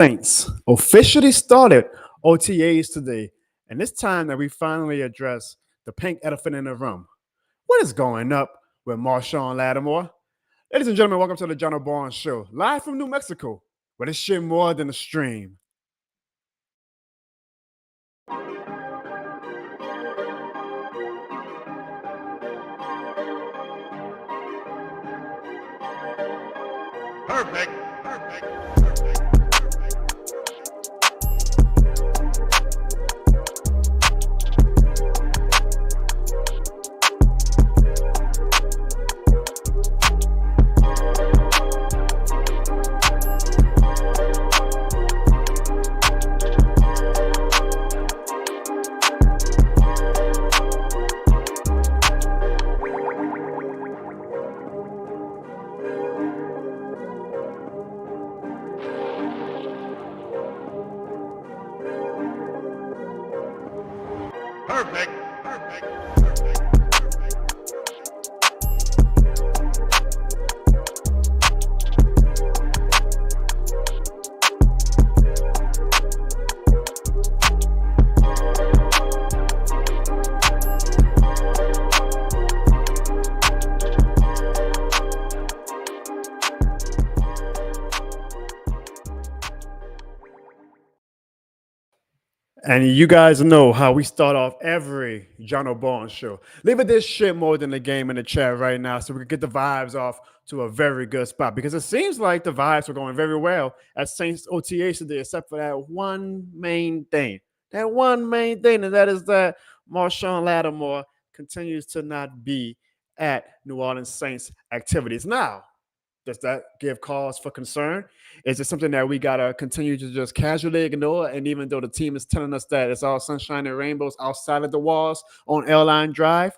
Saints officially started OTAs today, and it's time that we finally address the pink elephant in the room. What is going up with Marshon Lattimore? Ladies and gentlemen, welcome to the Jono Show, live from New Mexico, where this shit more than a stream. Perfect. Perfect. Perfect. And you guys know how we start off every Jono show. Leave it this shit more than the game in the chat right now so we can get the vibes off to a very good spot because it seems like the vibes were going very well at Saints OTA today, except for that one main thing. That one main thing, and that is that Marshon Lattimore continues to not be at New Orleans Saints activities. Now, does that give cause for concern? Is it something that we gotta continue to just casually ignore? And even though the team is telling us that it's all sunshine and rainbows outside of the walls on Airline Drive,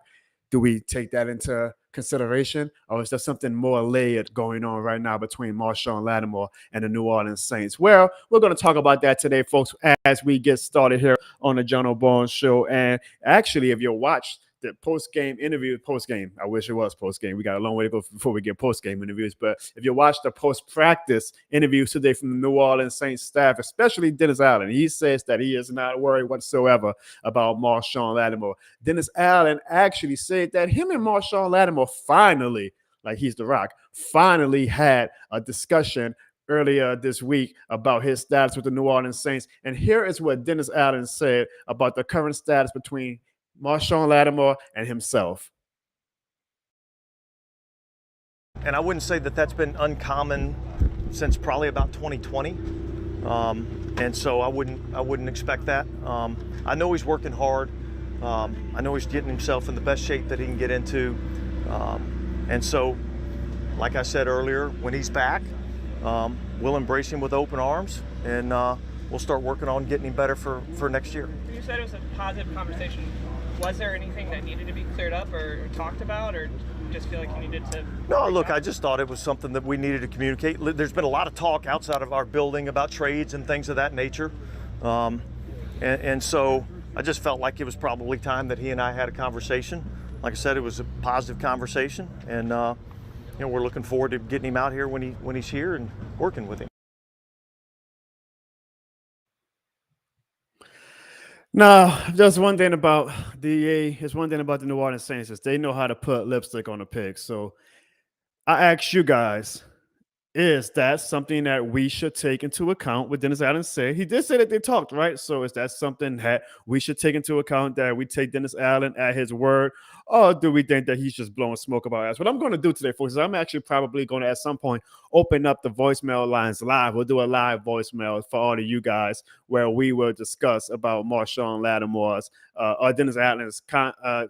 do we take that into consideration, or is there something more layered going on right now between Marshon Lattimore and the New Orleans Saints? Well, we're going to talk about that today, folks, as we get started here on the Jono Show. And actually, if you watch the post-game interview, I wish it was post-game. We got a long way to go before we get post-game interviews. But if you watch the post-practice interviews today from the New Orleans Saints staff, especially Dennis Allen, he says that he is not worried whatsoever about Marshon Lattimore. Dennis Allen actually said that him and Marshon Lattimore finally, like he's the Rock, finally had a discussion earlier this week about his status with the New Orleans Saints. And here is what Dennis Allen said about the current status between Marshon Lattimore and himself. And I wouldn't say that that's been uncommon since probably about 2020. And so I wouldn't expect that. I know he's working hard. I know he's getting himself in the best shape that he can get into. And so, like I said earlier, when he's back, we'll embrace him with open arms, and we'll start working on getting him better for next year. You said it was a positive conversation. Was there anything that needed to be cleared up or talked about, or just feel like you needed to? No, look, I just thought it was something that we needed to communicate. There's been a lot of talk outside of our building about trades and things of that nature. And so I just felt like it was probably time that he and I had a conversation. Like I said, it was a positive conversation, and we're looking forward to getting him out here when he's here and working with him. Now, just one thing about the New Orleans Saints is they know how to put lipstick on a pig. So I ask you guys, is that something that we should take into account? What Dennis Allen said, he did say that they talked, right? So is that something that we should take into account, that we take Dennis Allen at his word, or do we think that he's just blowing smoke about us? What I'm going to do today, folks, is I'm actually probably going to at some point open up the voicemail lines live. We'll do a live voicemail for all of you guys where we will discuss about Marshon Lattimore's or Dennis Allen's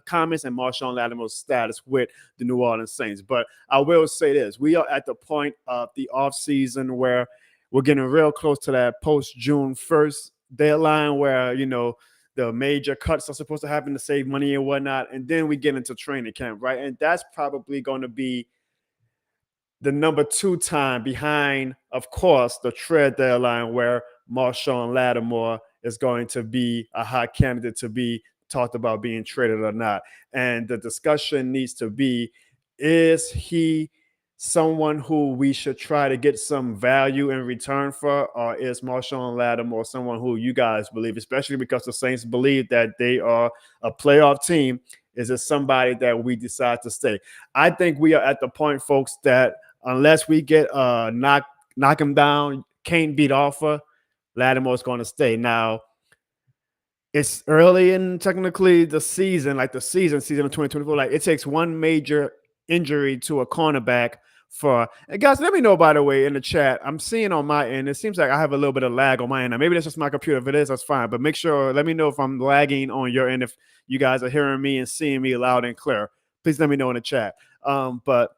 comments and Marshon Lattimore's status with the New Orleans Saints. But I will say this: we are at the point of the offseason where we're getting real close to that post-June 1st deadline where, the major cuts are supposed to happen to save money and whatnot. And then we get into training camp, right? And that's probably going to be the number 2 time behind, of course, the trade deadline where Marshon Lattimore is going to be a hot candidate to be talked about being traded or not. And the discussion needs to be, is he someone who we should try to get some value in return for, or is Marshon Lattimore someone who you guys believe, especially because the Saints believe that they are a playoff team? Is it somebody that we decide to stay? I think we are at the point, folks, that unless we get knock him down, can't beat offer, Lattimore's going to stay. Now, it's early in technically the season, like the season of 2024. Like it takes one major injury to a cornerback for. And guys, let me know, by the way, in the chat. I'm seeing on my end, it seems like I have a little bit of lag on my end. Now, maybe that's just my computer. If it is, that's fine. But make sure, let me know if I'm lagging on your end, if you guys are hearing me and seeing me loud and clear. Please let me know in the chat. But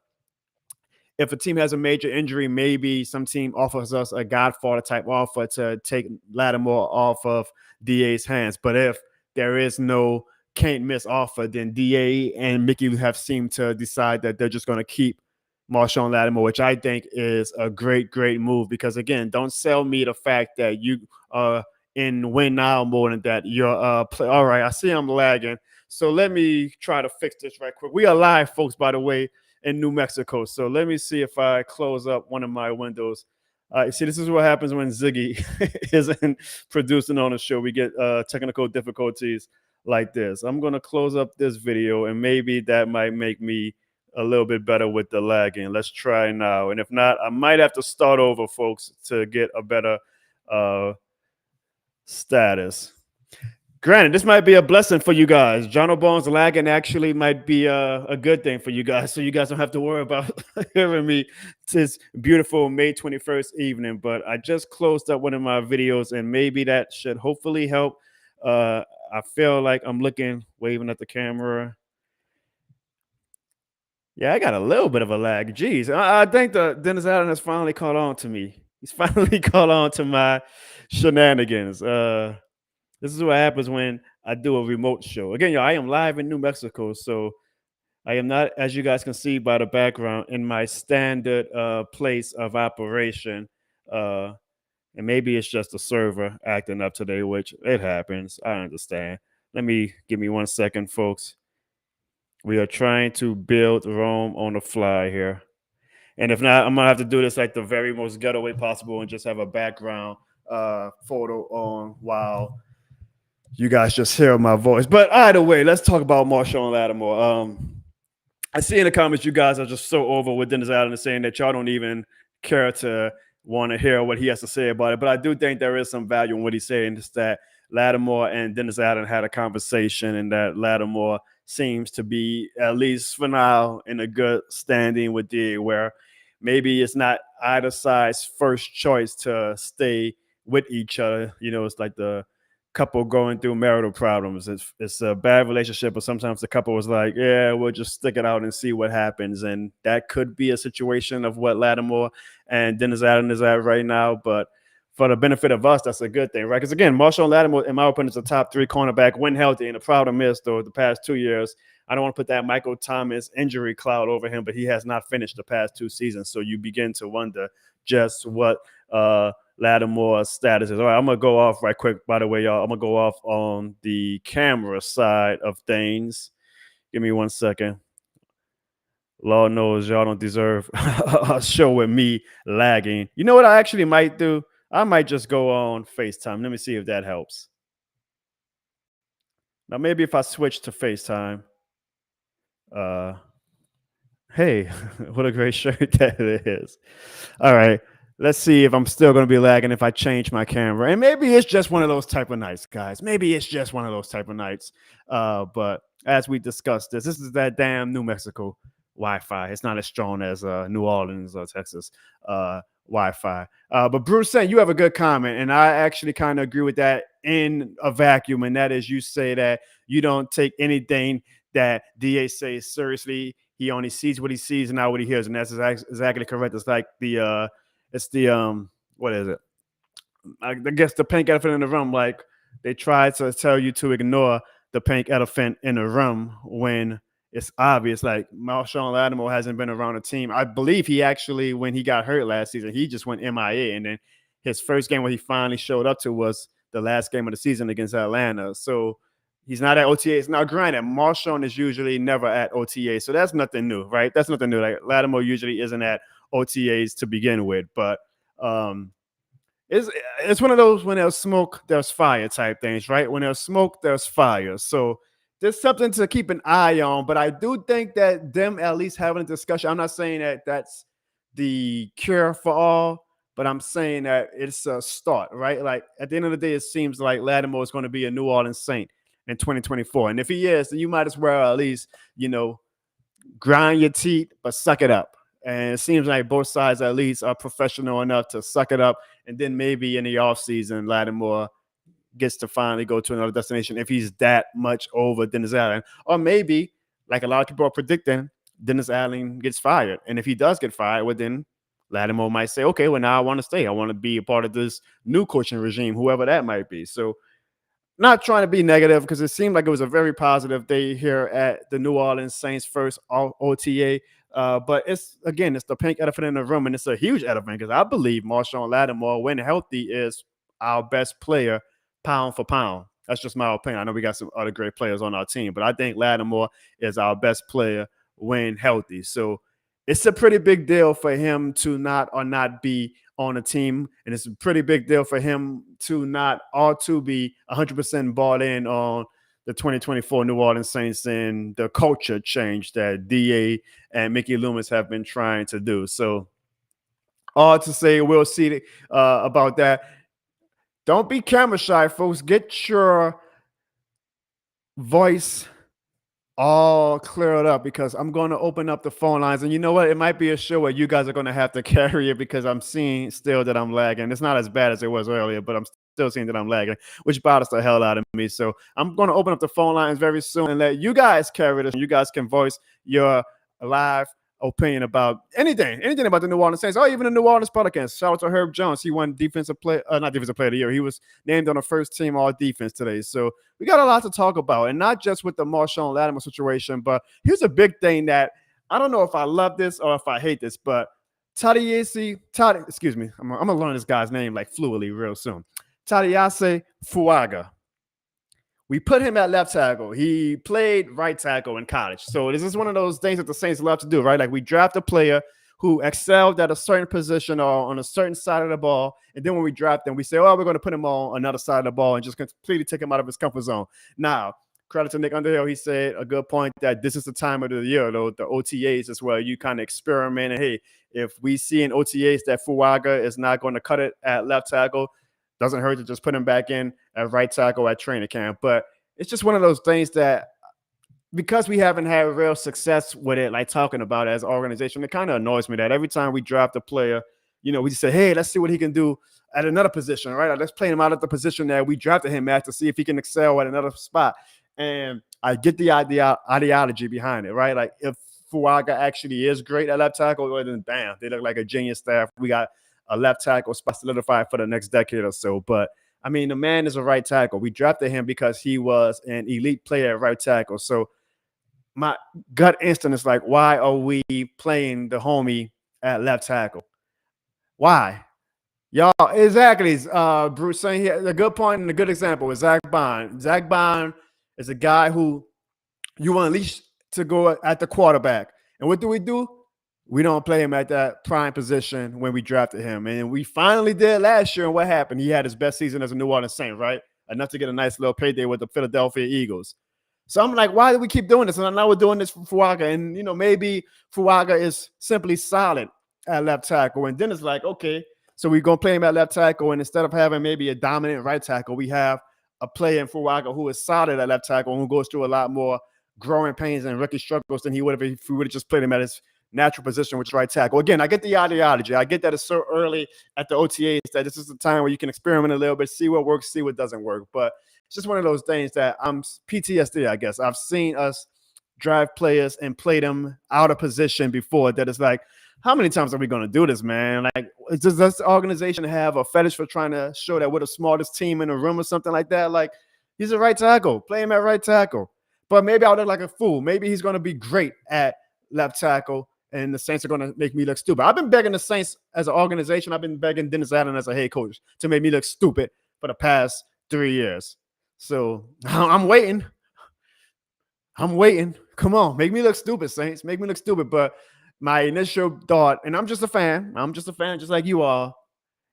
if a team has a major injury, maybe some team offers us a Godfather type offer to take Lattimore off of DA's hands. But if there is no can't miss offer, then DA and Mickey have seemed to decide that they're just going to keep Marshon Lattimore, which I think is a great, great move. Because again, don't sell me the fact that you are in win now more than that you're play. All right, I see I'm lagging. So let me try to fix this right quick. We are live, folks, by the way, in New Mexico. So let me see if I close up one of my windows. See, this is what happens when Ziggy isn't producing on the show. We get technical difficulties like this. I'm going to close up this video, and maybe that might make me a little bit better with the lagging. Let's try now. And if not, I might have to start over, folks, to get a better status. Granted, this might be a blessing for you guys. Jono Bones lagging actually might be a good thing for you guys, so you guys don't have to worry about hearing me this beautiful May 21st evening. But I just closed up one of my videos, and maybe that should hopefully help. I feel like I'm waving at the camera. Yeah, I got a little bit of a lag. Jeez, I think the Dennis Allen has finally caught on to me. He's finally caught on to my shenanigans. This is what happens when I do a remote show. Again, y'all, I am live in New Mexico, so I am not, as you guys can see by the background, in my standard place of operation. And maybe it's just the server acting up today, which it happens. I understand. Give me 1 second, folks. We are trying to build Rome on the fly here. And if not, I'm going to have to do this like the very most ghetto way possible and just have a background photo on while you guys just hear my voice. But either way, let's talk about Marshon Lattimore. I see in the comments you guys are just so over with Dennis Allen and saying that y'all don't even care to want to hear what he has to say about it. But I do think there is some value in what he's saying. It's that Lattimore and Dennis Allen had a conversation, and that Lattimore seems to be, at least for now, in a good standing with DA, where maybe it's not either side's first choice to stay with each other. You know, it's like the couple going through marital problems. It's a bad relationship, but sometimes the couple was like, yeah, we'll just stick it out and see what happens. And that could be a situation of what Lattimore and Dennis Allen is at right now. But for the benefit of us, that's a good thing, right? Because again, Marshon Lattimore, in my opinion, is a top 3 cornerback when healthy. And the problem is, though, the past 2 years, I don't want to put that Michael Thomas injury cloud over him, but he has not finished the past 2 seasons. So you begin to wonder just what Lattimore's status is. All right, I'm gonna go off right quick. By the way, y'all, I'm gonna go off on the camera side of things. Give me 1 second. Lord knows y'all don't deserve a show with me lagging. You know what I actually might do? I might just go on FaceTime. Let me see if that helps. Now, maybe if I switch to FaceTime. Hey, what a great shirt that is. All right. Let's see if I'm still going to be lagging if I change my camera. And maybe it's just one of those type of nights, guys. Maybe it's just one of those type of nights. But as we discussed this is that damn New Mexico Wi-Fi. It's not as strong as New Orleans or Texas Wi-Fi. But Bruce saying you have a good comment, and I actually kind of agree with that in a vacuum. And that is, you say that you don't take anything that DA says seriously. He only sees what he sees and not what he hears, and that's exactly correct. It's like what is it? I guess the pink elephant in the room. Like they try to tell you to ignore the pink elephant in the room when it's obvious. Like Marshon Lattimore hasn't been around a team. I believe he actually, when he got hurt last season, he just went MIA, and then his first game where he finally showed up to was the last game of the season against Atlanta. So He's not at OTAs. Now, granted, Marshon is usually never at OTA, so that's nothing new, right? That's nothing new. Like Lattimore usually isn't at OTAs to begin with, but um, it's it's one of those when there's smoke, there's fire type things, right? When there's smoke, there's fire. So there's something to keep an eye on. But I do think that them at least having a discussion. I'm not saying that that's the cure for all, but I'm saying that it's a start, right? Like at the end of the day, it seems like Lattimore is going to be a New Orleans Saint in 2024, and if he is, then you might as well at least grind your teeth, but suck it up. And it seems like both sides at least are professional enough to suck it up. And then maybe in the offseason, Lattimore gets to finally go to another destination if he's that much over Dennis Allen. Or maybe, like a lot of people are predicting, Dennis Allen gets fired. And if he does get fired, well, then Lattimore might say, okay, well, now I want to stay. I want to be a part of this new coaching regime, whoever that might be. So not trying to be negative because it seemed like it was a very positive day here at the New Orleans Saints first OTA. But it's the pink elephant in the room, and it's a huge elephant because I believe Marshon Lattimore, when healthy, is our best player pound for pound. That's just my opinion. I know we got some other great players on our team, but I think Lattimore is our best player when healthy. So it's a pretty big deal for him to not be on a team, and it's a pretty big deal for him to not or to be 100% bought in on the 2024 New Orleans Saints and the culture change that DA and Mickey Loomis have been trying to do. So all to say, we'll see about that. Don't be camera shy, folks. Get your voice all cleared up because I'm going to open up the phone lines. And you know what? It might be a show where you guys are going to have to carry it because I'm seeing still that I'm lagging. It's not as bad as it was earlier, but I'm still seeing that I'm lagging, which bothers the hell out of me. So I'm going to open up the phone lines very soon and let you guys carry this. You guys can voice your live opinion about anything about the New Orleans Saints or even the New Orleans Pelicans. Shout out to Herb Jones. He won not defensive player of the year. He was named on the first team all defense today. So we got a lot to talk about, and not just with the Marshon Lattimore situation, but here's a big thing that I don't know if I love this or if I hate this, but excuse me, I'm gonna learn this guy's name like fluidly real soon. Tadiase Fuaga. We put him at left tackle. He played right tackle in college. So this is one of those things that the Saints love to do, right? Like we draft a player who excelled at a certain position or on a certain side of the ball. And then when we draft them, we say, oh, we're going to put him on another side of the ball and just completely take him out of his comfort zone. Now, credit to Nick Underhill. He said a good point that this is the time of the year, though, the OTAs as well. You kind of experiment. And, hey, if we see in OTAs that Fuaga is not going to cut it at left tackle, doesn't hurt to just put him back in at right tackle at training camp. But it's just one of those things that because we haven't had real success with it, like talking about it as an organization, it kind of annoys me that every time we draft a player, we just say, hey, let's see what he can do at another position, right? Like, let's play him out at the position that we drafted him at to see if he can excel at another spot. And I get the ideology behind it, right? Like if Fuaga actually is great at left tackle, well, then bam, they look like a genius staff. We got a left tackle spot solidified for the next decade or so. But I mean, the man is a right tackle. We drafted him because he was an elite player at right tackle. So my gut instinct is like, why are we playing the homie at left tackle? Why? Y'all, exactly. Bruce saying here, a good point and a good example is Zach Bond. Zach Bond is a guy who you want at least to go at the quarterback. And what do? We don't play him at that prime position when we drafted him. And we finally did last year. And what happened? He had his best season as a New Orleans Saint, right? Enough to get a nice little payday with the Philadelphia Eagles. So I'm like, why do we keep doing this? And now we're doing this for Fuaga. And, maybe Fuaga is simply solid at left tackle. And then it's like, okay, so we're going to play him at left tackle. And instead of having maybe a dominant right tackle, we have a player in Fuaga who is solid at left tackle and who goes through a lot more growing pains and rookie struggles than he would have if we would have just played him at his natural position, which is right tackle. Again, I get the ideology. I get that it's so early at the OTAs that this is the time where you can experiment a little bit, see what works, see what doesn't work. But it's just one of those things that I'm PTSD, I guess. I've seen us drive players and play them out of position before that it's like, how many times are we going to do this, man? Like, does this organization have a fetish for trying to show that we're the smartest team in the room or something like that? Like, he's a right tackle. Play him at right tackle. But maybe I'll look like a fool. Maybe he's going to be great at left tackle, and the Saints are going to make me look stupid. I've been begging the Saints as an organization. I've been begging Dennis Allen as a head coach to make me look stupid for the past 3 years. So I'm waiting. I'm waiting. Come on, make me look stupid, Saints. Make me look stupid. But my initial thought, and I'm just a fan. I'm just a fan, just like you are,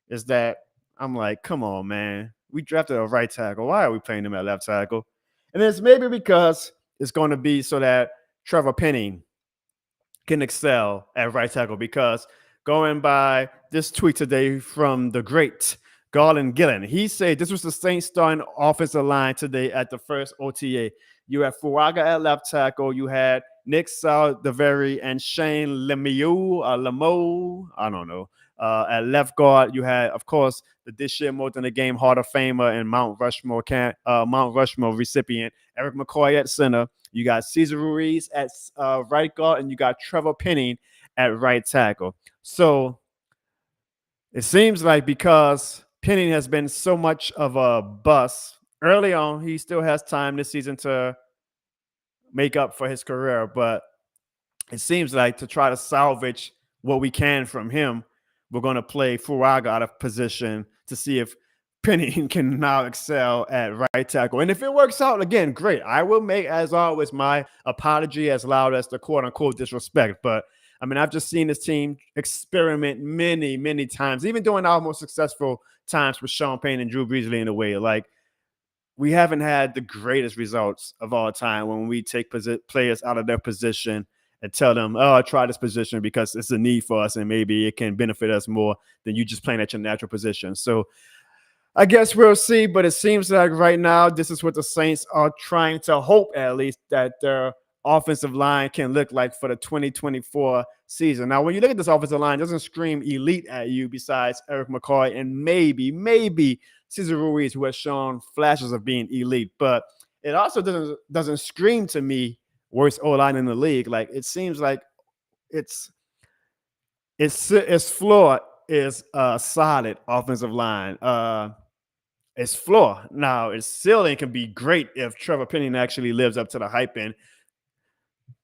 is that I'm like, come on, man. We drafted a right tackle. Why are we playing him at left tackle? And it's maybe because it's going to be so that Trevor Penning can excel at right tackle, because going by this tweet today from the great Garland Gillen, he said this was the Saints starting offensive line today at the first OTA. You had Furaga at left tackle. You had Nick Saldiveri and Shane Lemieux, I don't know. At left guard, you had, of course, the this year more than the game Hall of Famer and Mount Rushmore recipient Eric McCoy at center. You got Cesar Ruiz at right guard, and you got Trevor Penning at right tackle. So it seems like because Penning has been so much of a bust early on, he still has time this season to make up for his career. But it seems like to try to salvage what we can from him, we're going to play Furaga out of position to see if Penning can now excel at right tackle. And if it works out, again, great. I will make, as always, my apology as loud as the quote-unquote disrespect. But, I mean, I've just seen this team experiment many, many times, even during our most successful times with Sean Payne and Drew Breesley in a way. Like, we haven't had the greatest results of all time when we take players out of their position and tell them, oh, I try this position because it's a need for us and maybe it can benefit us more than you just playing at your natural position. So I guess we'll see, but it seems like right now this is what the Saints are trying to hope, at least, that their offensive line can look like for the 2024 season. Now, when you look at this offensive line, it doesn't scream elite at you besides Eric McCoy and maybe Cesar Ruiz, who has shown flashes of being elite, but it also doesn't scream to me worst O-line in the league. Like, it seems like its floor is a solid offensive line. Its floor. Now, its ceiling can be great if Trevor Penning actually lives up to the hype and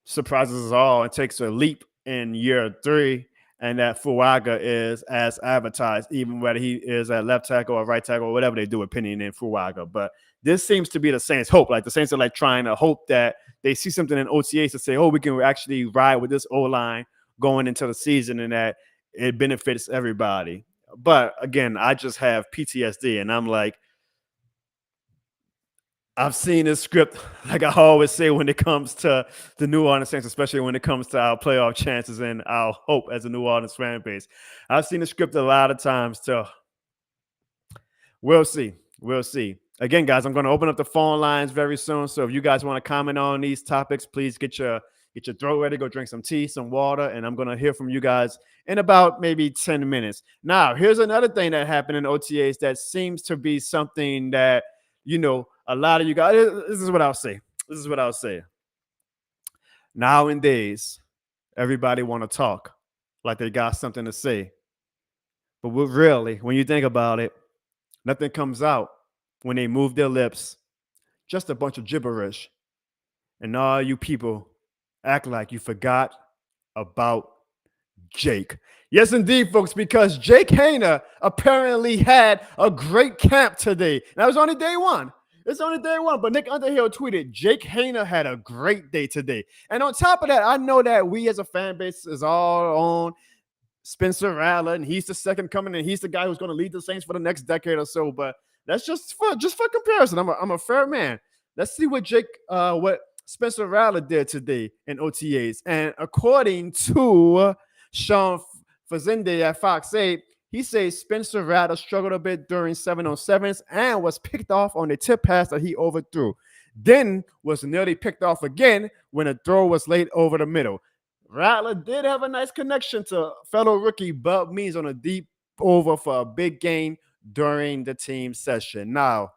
surprises us all and takes a leap in year 3, and that Furaga is as advertised, even whether he is at left tackle or right tackle or whatever they do with Penning and Furaga. But this seems to be the Saints' hope. Like, the Saints are like trying to hope that they see something in OTAs to say, oh, we can actually ride with this O-line going into the season and that it benefits everybody. But again, I just have PTSD, and I'm like, I've seen this script, like I always say, when it comes to the New Orleans Saints, especially when it comes to our playoff chances and our hope as a New Orleans fan base. I've seen the script a lot of times too. We'll see. We'll see. Again, guys, I'm going to open up the phone lines very soon. So if you guys want to comment on these topics, please get your throat ready, go drink some tea, some water, and I'm going to hear from you guys in about maybe 10 minutes. Now, here's another thing that happened in OTAs that seems to be something that, you know, a lot of you guys, this is what I'll say. This is what I'll say. Nowadays, everybody want to talk like they got something to say. But really, when you think about it, nothing comes out when they move their lips. Just a bunch of gibberish. And all you people act like you forgot about Jake. Yes, indeed, folks, because Jake Haener apparently had a great camp today. That was only day one. It's only day one, but Nick Underhill tweeted, Jake Haener had a great day today. And on top of that, I know that we as a fan base is all on Spencer Rattler, and he's the second coming, and he's the guy who's going to lead the Saints for the next decade or so. But that's just for comparison. I'm a fair man. Let's see what what Spencer Rattler did today in OTAs. And according to Sean Fazende at Fox 8, he says Spencer Rattler struggled a bit during 7-on-7s and was picked off on the tip pass that he overthrew. Then was nearly picked off again when a throw was laid over the middle. Rattler did have a nice connection to fellow rookie Bub Means on a deep over for a big gain during the team session. Now,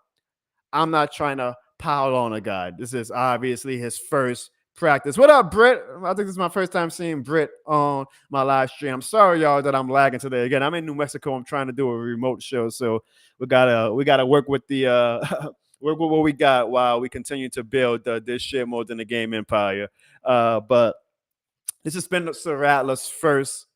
I'm not trying to pile on a guy. This is obviously his first practice. What up, Britt? I think this is my first time seeing Britt on my live stream. I'm sorry, y'all, that I'm lagging today. Again, I'm in New Mexico. I'm trying to do a remote show, so we gotta work with the work with what we got while we continue to build this shit more than the game empire. But this has been Spencer Rattler's first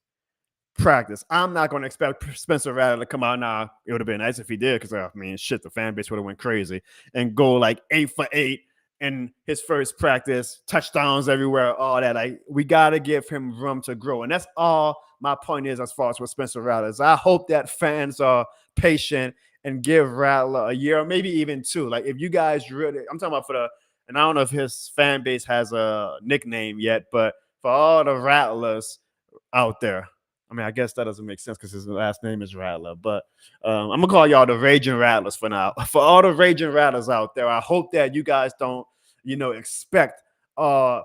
practice. I'm not going to expect Spencer Rattler to come out now. It would have been nice if he did, because I mean, shit, the fan base would have went crazy and go like 8 for 8 in his first practice, touchdowns everywhere, all that. Like, we got to give him room to grow. And that's all my point is as far as with Spencer Rattler. I hope that fans are patient and give Rattler a year or maybe even two. Like, if you guys really, I'm talking about for the, and I don't know if his fan base has a nickname yet, but for all the Rattlers out there, I mean, I guess that doesn't make sense because his last name is Rattler, but I'm gonna call y'all the Raging Rattlers for now. For all the Raging Rattlers out there, I hope that you guys don't, expect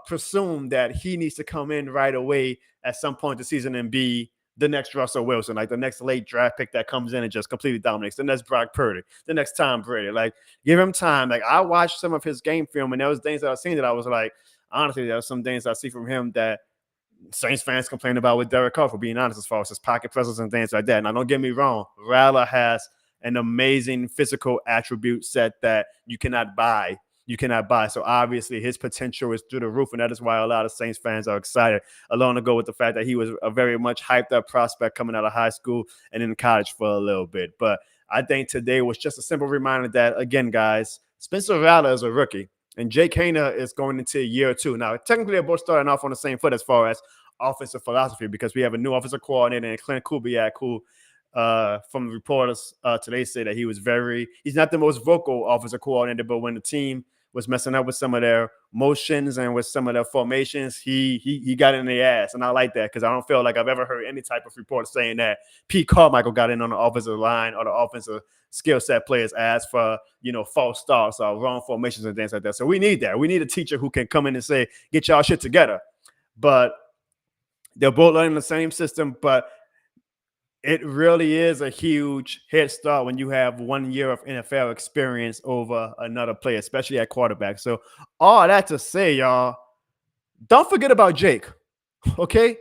presume that he needs to come in right away at some point this season and be the next Russell Wilson, like the next late draft pick that comes in and just completely dominates. The next Brock Purdy, the next Tom Brady. Like, give him time. Like, I watched some of his game film, and there was things that I've seen that I was like, honestly, there are some things I see from him that Saints fans complain about with Derek Carr, for being honest, as far as his pocket presence and things like that. Now, don't get me wrong, Rattler has an amazing physical attribute set that you cannot buy. You cannot buy. So obviously his potential is through the roof, and that is why a lot of Saints fans are excited, along to go with the fact that he was a very much hyped up prospect coming out of high school and in college for a little bit. But I think today was just a simple reminder that, again, guys, Spencer Rattler is a rookie. And Jake Haener is going into year two. Now, technically, they're both starting off on the same foot as far as offensive philosophy, because we have a new offensive coordinator and Clint Kubiak, who, from the reporters today, say that he's not the most vocal offensive coordinator, but when the team was messing up with some of their motions and with some of their formations, he got in the ass. And I like that, because I don't feel like I've ever heard any type of report saying that Pete Carmichael got in on the offensive line or the offensive skill set players as for, false starts or wrong formations and things like that. So we need that. We need a teacher who can come in and say, get y'all shit together. But they're both learning the same system, but it really is a huge head start when you have 1 year of NFL experience over another player, especially at quarterback. So all that to say, y'all, don't forget about Jake, okay?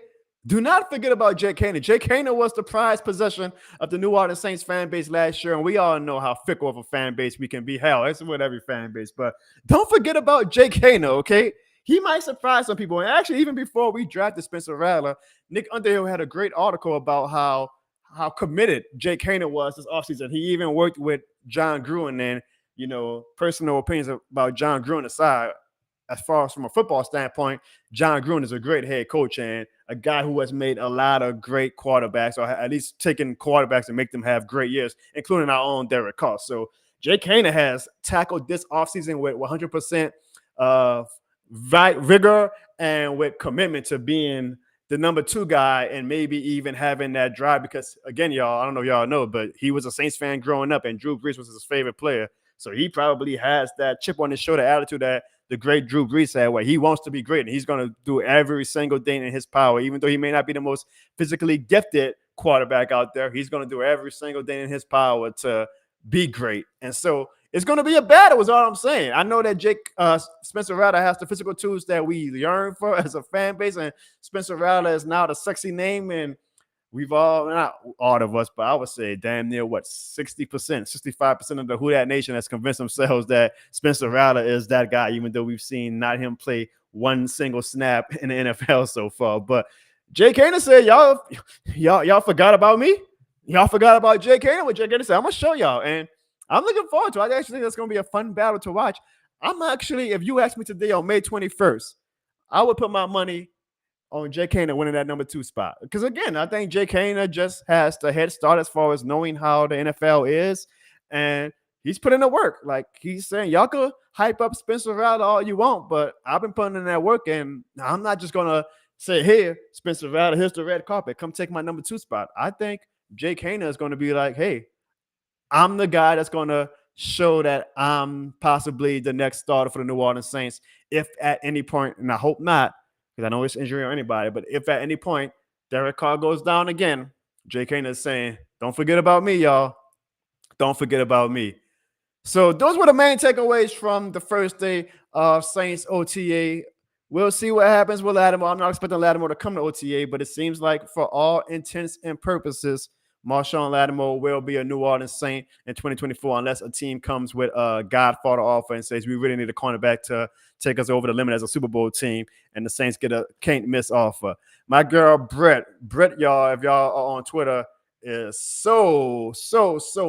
Do not forget about Jake Haener. Jake Haener was the prized possession of the New Orleans Saints fan base last year, and we all know how fickle of a fan base we can be. Hell, it's with every fan base. But don't forget about Jake Haener, okay? He might surprise some people. And actually, even before we drafted Spencer Rattler, Nick Underhill had a great article about how committed Jake Haener was this offseason. He even worked with John Gruden, and, personal opinions about John Gruden aside, as far as from a football standpoint, John Gruden is a great head coach and a guy who has made a lot of great quarterbacks, or at least taken quarterbacks and make them have great years, including our own Derek Carr. So Jake Haener has tackled this offseason with 100% vigor and with commitment to being the number two guy, and maybe even having that drive, because, again, y'all, I don't know if y'all know, but he was a Saints fan growing up, and Drew Brees was his favorite player. So he probably has that chip on his shoulder attitude that the great Drew Brees had, where he wants to be great, and he's going to do every single thing in his power. Even though he may not be the most physically gifted quarterback out there, he's going to do every single thing in his power to be great. And so it's going to be a battle, is all I'm saying. I know that Spencer Rattler has the physical tools that we yearn for as a fan base, and Spencer Rattler is now the sexy name, and we've not all of us, but I would say damn near 60%, 65% of the Who Dat Nation has convinced themselves that Spencer Rattler is that guy, even though we've seen not him play one single snap in the NFL so far. But Jake Haener said, y'all forgot about me? Y'all forgot about Jake Haener? What Jake Haener said, I'm going to show y'all. And I'm looking forward to it. I actually think that's going to be a fun battle to watch. If you ask me today on May 21st, I would put my money on Jake Haener winning that number 2 spot. Because, again, I think Jake Haener just has the head start as far as knowing how the NFL is. And he's putting in the work. Like he's saying, y'all could hype up Spencer Rattler all you want, but I've been putting in that work. And I'm not just going to say, here, Spencer Rattler, here's the red carpet. Come take my number 2 spot. I think Jake Haener is going to be like, hey, I'm the guy that's going to show that I'm possibly the next starter for the New Orleans Saints. If at any point, and I hope not, because I know it's injury or anybody, but if at any point Derek Carr goes down again, Jake Haener is saying, don't forget about me, y'all. Don't forget about me. So those were the main takeaways from the first day of Saints OTA. We'll see what happens with Lattimore. I'm not expecting Lattimore to come to OTA, but it seems like for all intents and purposes, Marshon Lattimore will be a New Orleans Saint in 2024 unless a team comes with a Godfather offer and says we really need a cornerback to take us over the limit as a Super Bowl team, and the Saints get a can't-miss offer. My girl, Brett, y'all, if y'all are on Twitter, is so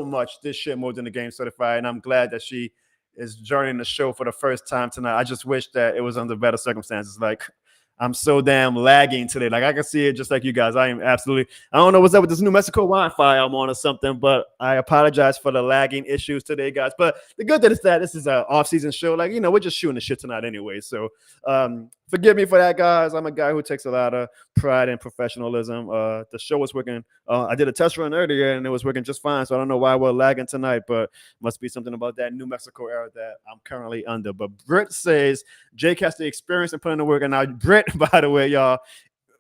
much this shit more than the game certified, and I'm glad that she is joining the show for the first time tonight. I just wish that it was under better circumstances. Like, I'm so damn lagging today. Like, I can see it just like you guys. I am absolutely. I don't know what's up with this New Mexico Wi-Fi I'm on or something, but I apologize for the lagging issues today, guys. But the good thing is that this is an off-season show. Like, we're just shooting the shit tonight anyway. So forgive me for that, guys. I'm a guy who takes a lot of pride in professionalism. The show was working. I did a test run earlier and it was working just fine. So I don't know why we're lagging tonight, but must be something about that New Mexico era that I'm currently under. But Britt says Jake has the experience and put in the work. And now Britt, by the way, y'all,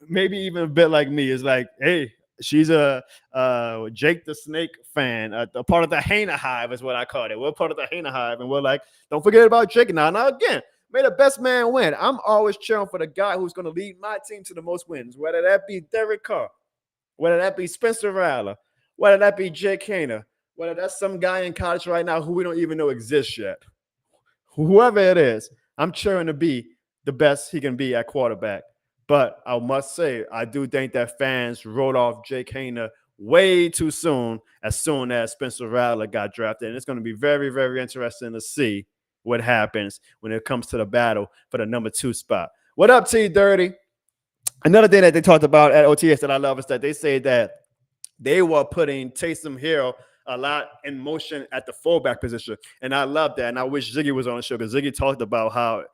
maybe even a bit like me, is like, hey, she's a Jake the Snake fan, a part of the Hana Hive is what I call it. We're part of the Hana Hive, and we're like, don't forget about Jake. Now again, may the best man win. I'm always cheering for the guy who's going to lead my team to the most wins, whether that be Derek Carr, whether that be Spencer Rattler, whether that be Jake Hayner, whether that's some guy in college right now who we don't even know exists yet. Whoever it is, I'm cheering to be the best he can be at quarterback. But I must say, I do think that fans wrote off Jake Hayner way too soon as Spencer Rattler got drafted. And it's going to be very, very interesting to see what happens when it comes to the battle for the number 2 spot. What up, T30? Another thing that they talked about at OTS that I love is that they say that they were putting Taysom Hill a lot in motion at the fullback position. And I love that. And I wish Ziggy was on the show because Ziggy talked about how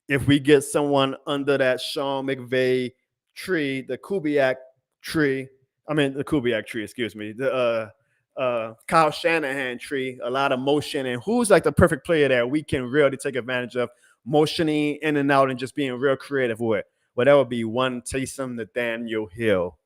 if we get someone under that Sean McVay tree, the Kubiak tree, the Kyle Shanahan tree, a lot of motion, and who's like the perfect player that we can really take advantage of, motioning in and out and just being real creative with. Well, that would be one Taysom Nathaniel Hill.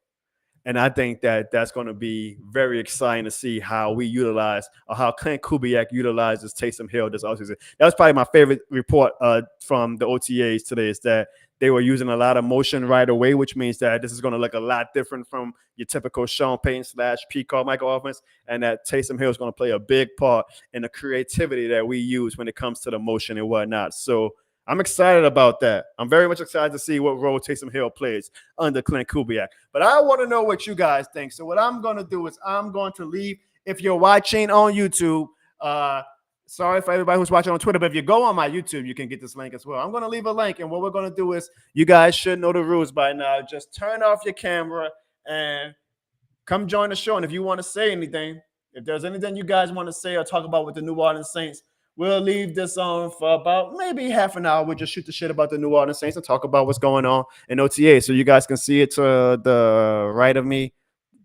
And I think that that's going to be very exciting to see how we utilize or how Clint Kubiak utilizes Taysom Hill this offseason. That was probably my favorite report from the OTAs today, is that they were using a lot of motion right away, which means that this is going to look a lot different from your typical Sean Payton / Pete Carmichael offense, and that Taysom Hill is going to play a big part in the creativity that we use when it comes to the motion and whatnot. So I'm excited about that. I'm very much excited to see what role Taysom Hill plays under Clint Kubiak. But I want to know what you guys think. So what I'm going to do is I'm going to leave. If you're watching on YouTube, sorry for everybody who's watching on Twitter, but if you go on my YouTube, you can get this link as well. I'm going to leave a link, and what we're going to do is, you guys should know the rules by now. Just turn off your camera and come join the show. And if you want to say anything, if there's anything you guys want to say or talk about with the New Orleans Saints, we'll leave this on for about maybe half an hour. We'll just shoot the shit about the New Orleans Saints and talk about what's going on in OTA. So you guys can see it to the right of me,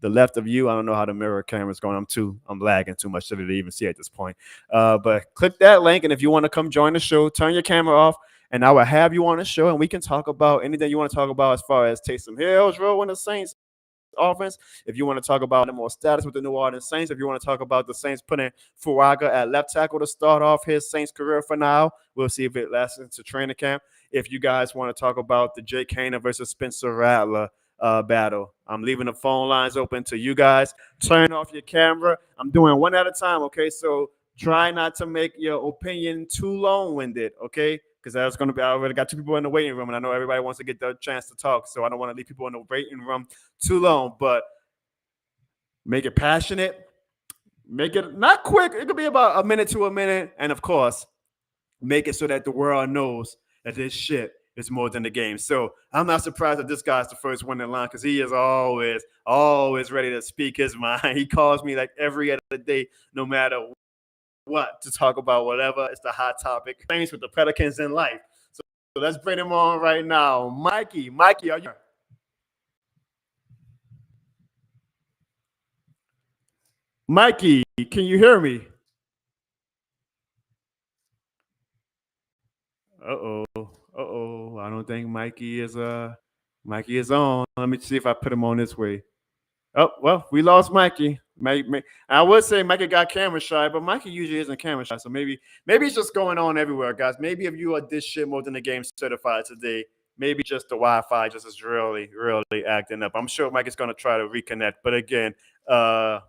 the left of you. I don't know how the mirror camera is going. I'm lagging too much to even see at this point. But click that link, and if you want to come join the show, turn your camera off, and I will have you on the show, and we can talk about anything you want to talk about as far as Taysom Hill's role in the Saints offense. If you want to talk about more status with the New Orleans Saints, if you want to talk about the Saints putting Fuaga at left tackle to start off his Saints career for now, we'll see if it lasts into training camp. If you guys want to talk about the Jake Hayner versus Spencer Rattler battle, I'm leaving the phone lines open to you guys. Turn off your camera. I'm doing one at a time, okay? So try not to make your opinion too long-winded, okay? Because that's going to be, I already got 2 people in the waiting room, and I know everybody wants to get the chance to talk, so I don't want to leave people in the waiting room too long, but make it passionate. Make it not quick. It could be about a minute to a minute, and of course, make it so that the world knows that this shit is more than the game. So I'm not surprised that this guy's the first one in line, because he is always ready to speak his mind. He calls me like every other day, no matter what, to talk about whatever. It's the hot topic. Things with the Pelicans in life. So let's bring him on right now. Mikey, are you? Mikey, can you hear me? Uh-oh. I don't think Mikey is on. Let me see if I put him on this way. Oh, well, we lost Mikey. I would say Mikey got camera shy, but Mikey usually isn't camera shy. So maybe it's just going on everywhere, guys. Maybe if you are this shit more than the game certified today, maybe just the Wi-Fi just is really, really acting up. I'm sure Mike is going to try to reconnect. But again, I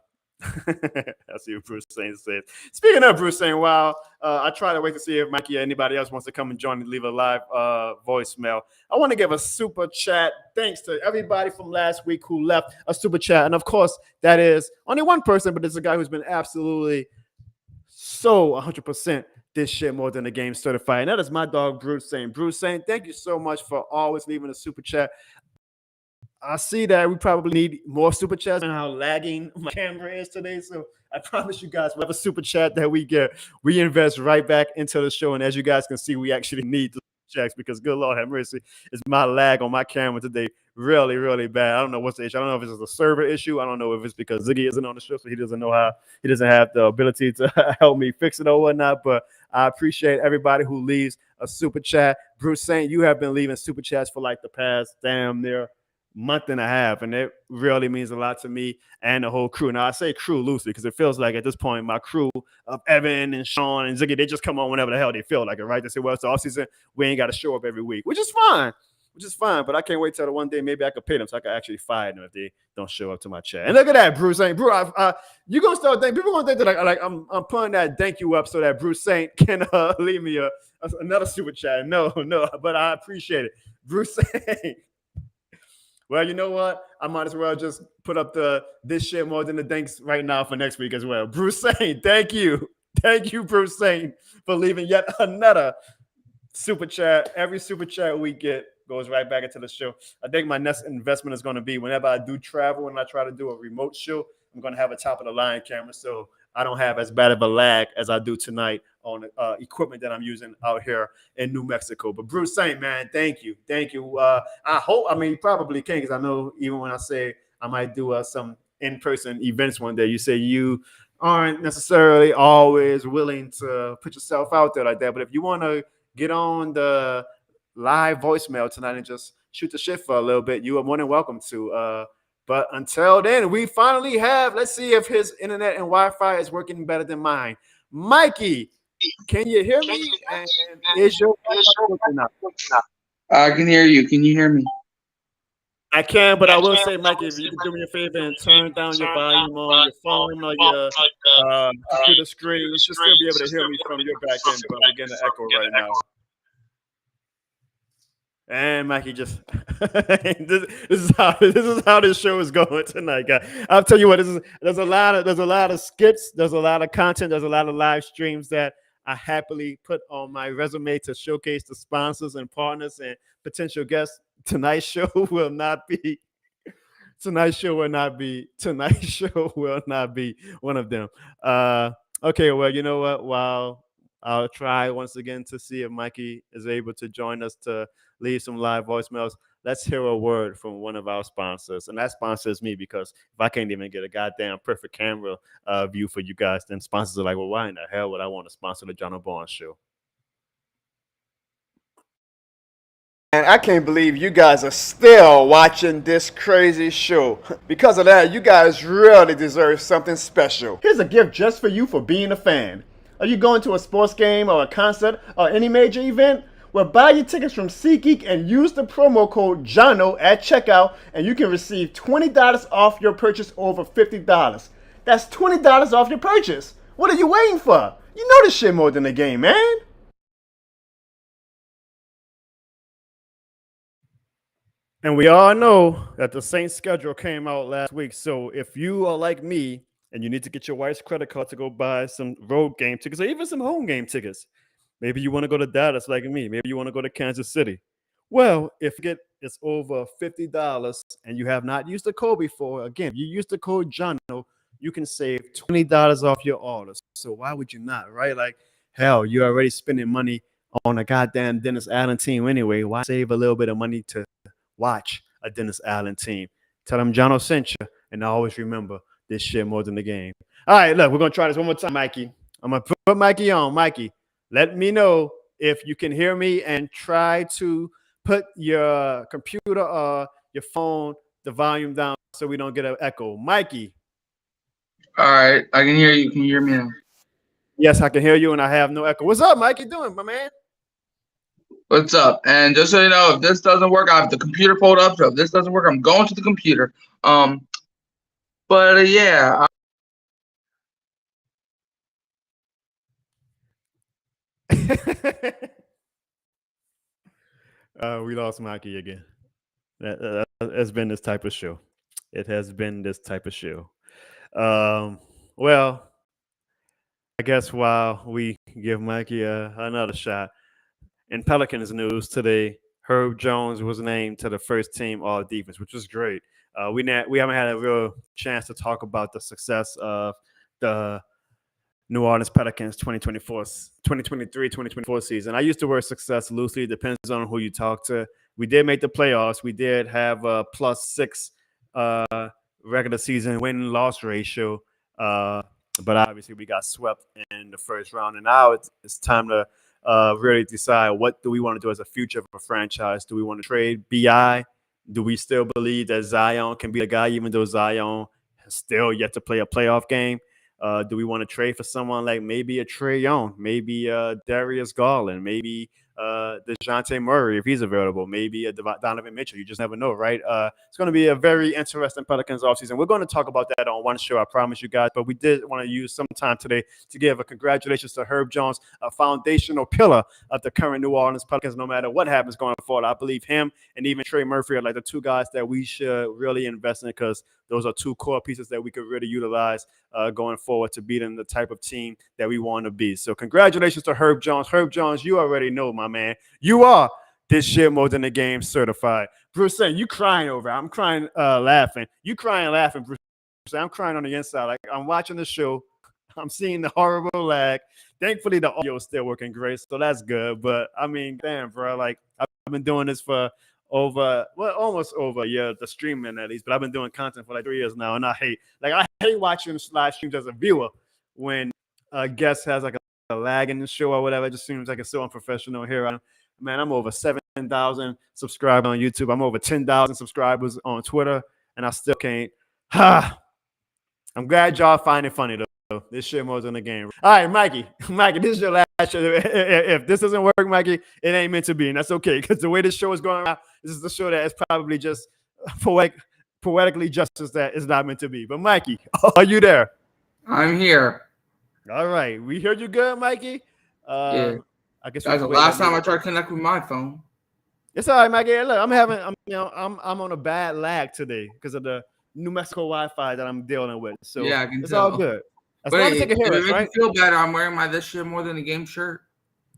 see what Bruce Saying says. Speaking of Bruce Saying, wow, I try to wait to see if Mikey or anybody else wants to come and join and leave a live voicemail. I want to give a super chat thanks to everybody from last week who left a super chat. And of course, that is only one person, but it's a guy who's been absolutely so 100% this shit more than the game certified. And that is my dog Bruce Saint. Bruce Saint, thank you so much for always leaving a super chat. I see that we probably need more super chats and how lagging my camera is today. So I promise you guys, whatever super chat that we get, we invest right back into the show. And as you guys can see, we actually need the super chats because good Lord have mercy, is my lag on my camera today really, really bad. I don't know what's the issue. I don't know if it's a server issue. I don't know if it's because Ziggy isn't on the show, so he doesn't know how, he doesn't have the ability to help me fix it or whatnot. But I appreciate everybody who leaves a super chat. Bruce Saint, you have been leaving super chats for like the past damn near month and a half, and it really means a lot to me and the whole crew. Now I say crew loosely because it feels like at this point my crew of Evan and Sean and Ziggy, they just come on whenever the hell they feel like it, right? They say, well, it's the off season, we ain't got to show up every week, which is fine. But I can't wait till the one day maybe I could pay them so I can actually fire them if they don't show up to my chat. And look at that, Bruce Saint. Bruce, you gonna start thinking, people gonna think that like I'm putting that thank you up so that Bruce Saint can leave me another super chat. No, but I appreciate it, Bruce Saint. Well, you know what? I might as well just put up this shit more than the thanks right now for next week as well. Bruce Saint, thank you. Thank you, Bruce Saint, for leaving yet another super chat. Every super chat we get goes right back into the show. I think my next investment is going to be whenever I do travel and I try to do a remote show, I'm going to have a top of the line camera so I don't have as bad of a lag as I do tonight on equipment that I'm using out here in New Mexico. But Bruce Saint, man, thank you. I hope, you probably can, because I know even when I say I might do some in-person events one day, you say you aren't necessarily always willing to put yourself out there like that. But if you want to get on the live voicemail tonight and just shoot the shit for a little bit, you are more than welcome to. But until then, we finally have, let's see if his internet and Wi-Fi is working better than mine. Mikey, can you hear me? And is your Wi-Fi working out? I can hear you. Can you hear me? I can, but I will say, Mikey, if you could do me a favor and turn down your volume on your phone or your computer screen, you should still be able to hear me from your back end, but we're getting an echo right now. And Mikey just this is how this show is going tonight, guys. I'll tell you what, there's a lot of skits, there's a lot of content, there's a lot of live streams that I happily put on my resume to showcase the sponsors and partners and potential guests. Tonight's show will not be one of them. Okay, well, you know what? While I'll try once again to see if Mikey is able to join us to leave some live voicemails. Let's hear a word from one of our sponsors. And that sponsor is me, because if I can't even get a goddamn perfect camera view for you guys, then sponsors are like, well, why in the hell would I want to sponsor the Jono Barnes Show? And I can't believe you guys are still watching this crazy show. Because of that, you guys really deserve something special. Here's a gift just for you for being a fan. Are you going to a sports game or a concert or any major event? Well, buy your tickets from SeatGeek and use the promo code JONO at checkout, and you can receive $20 off your purchase over $50. That's $20 off your purchase. What are you waiting for? You know this shit more than a game, man. And we all know that the Saints schedule came out last week. So if you are like me and you need to get your wife's credit card to go buy some road game tickets or even some home game tickets, maybe you want to go to Dallas like me. Maybe you want to go to Kansas City. Well, if it's over $50 and you have not used the code before, again, if you use the code JONO, you can save $20 off your orders. So why would you not, right? Like, hell, you're already spending money on a goddamn Dennis Allen team anyway. Why save a little bit of money to watch a Dennis Allen team? Tell them Jono sent you, and always remember, this shit more than the game. All right, look, we're going to try this one more time, Mikey. I'm going to put Mikey on. Mikey, let me know if you can hear me, and try to put your computer or your phone, the volume down so we don't get an echo. Mikey. All right, I can hear you. Can you hear me now? Yes, I can hear you, and I have no echo. What's up, Mikey? Doing, my man? What's up? And just so you know, if this doesn't work, I have the computer pulled up. So if this doesn't work, I'm going to the computer. But yeah. We lost Mikey again. It's been this type of show. It has been this type of show. Well, I guess while we give Mikey another shot. In Pelicans news today, Herb Jones was named to the first team All Defense, which was great. We haven't had a real chance to talk about the success of the New Orleans Pelicans 2023-2024 season. I use the word success loosely. It depends on who you talk to. We did make the playoffs. We did have a +6 regular season win-loss ratio. But obviously we got swept in the first round. And now it's time to really decide what do we want to do as a future of a franchise. Do we want to trade BI? Do we still believe that Zion can be the guy, even though Zion has still yet to play a playoff game? Do we want to trade for someone like maybe a Trae Young, maybe Darius Garland, maybe DeJounte Murray if he's available, maybe a Donovan Mitchell? You just never know, right? It's going to be a very interesting Pelicans offseason. We're going to talk about that on one show, I promise you guys. But we did want to use some time today to give a congratulations to Herb Jones, a foundational pillar of the current New Orleans Pelicans. No matter what happens going forward, I believe him and even Trey Murphy are like the two guys that we should really invest in, because those are two core pieces that we could really utilize going forward to beating the type of team that we want to be. So congratulations to Herb Jones. Herb Jones, you already know, my man. You are this shit more than the game certified. Bruce saying you crying over. I'm crying laughing. You crying laughing, Bruce. I'm crying on the inside. Like I'm watching the show. I'm seeing the horrible lag. Thankfully, the audio is still working great, so that's good. But I mean, damn, bro. Like I've been doing this for almost over a year, the streaming at least, but I've been doing content for like 3 years now, and I hate watching live streams as a viewer when a guest has like a lag in the show or whatever. It just seems like it's so unprofessional. Man, I'm over 7,000 subscribers on YouTube. I'm over 10,000 subscribers on Twitter, and I still can't. I'm glad y'all find it funny though. This shit more than a game. All right, Mikey, this is your last show. If this doesn't work, Mikey, it ain't meant to be, and that's okay, because the way this show is going around, this is the show that is probably just poetically justice that is not meant to be. But Mikey, are you there? I'm here. All right, we heard you good, Mikey. Yeah. I guess That's the last time I tried to connect with my phone. It's all right, Mikey. Look, I'm on a bad lag today because of the New Mexico Wi-Fi that I'm dealing with. So yeah, I can it's tell. all good. But if it makes me feel better, I'm wearing my this shit more than a game shirt.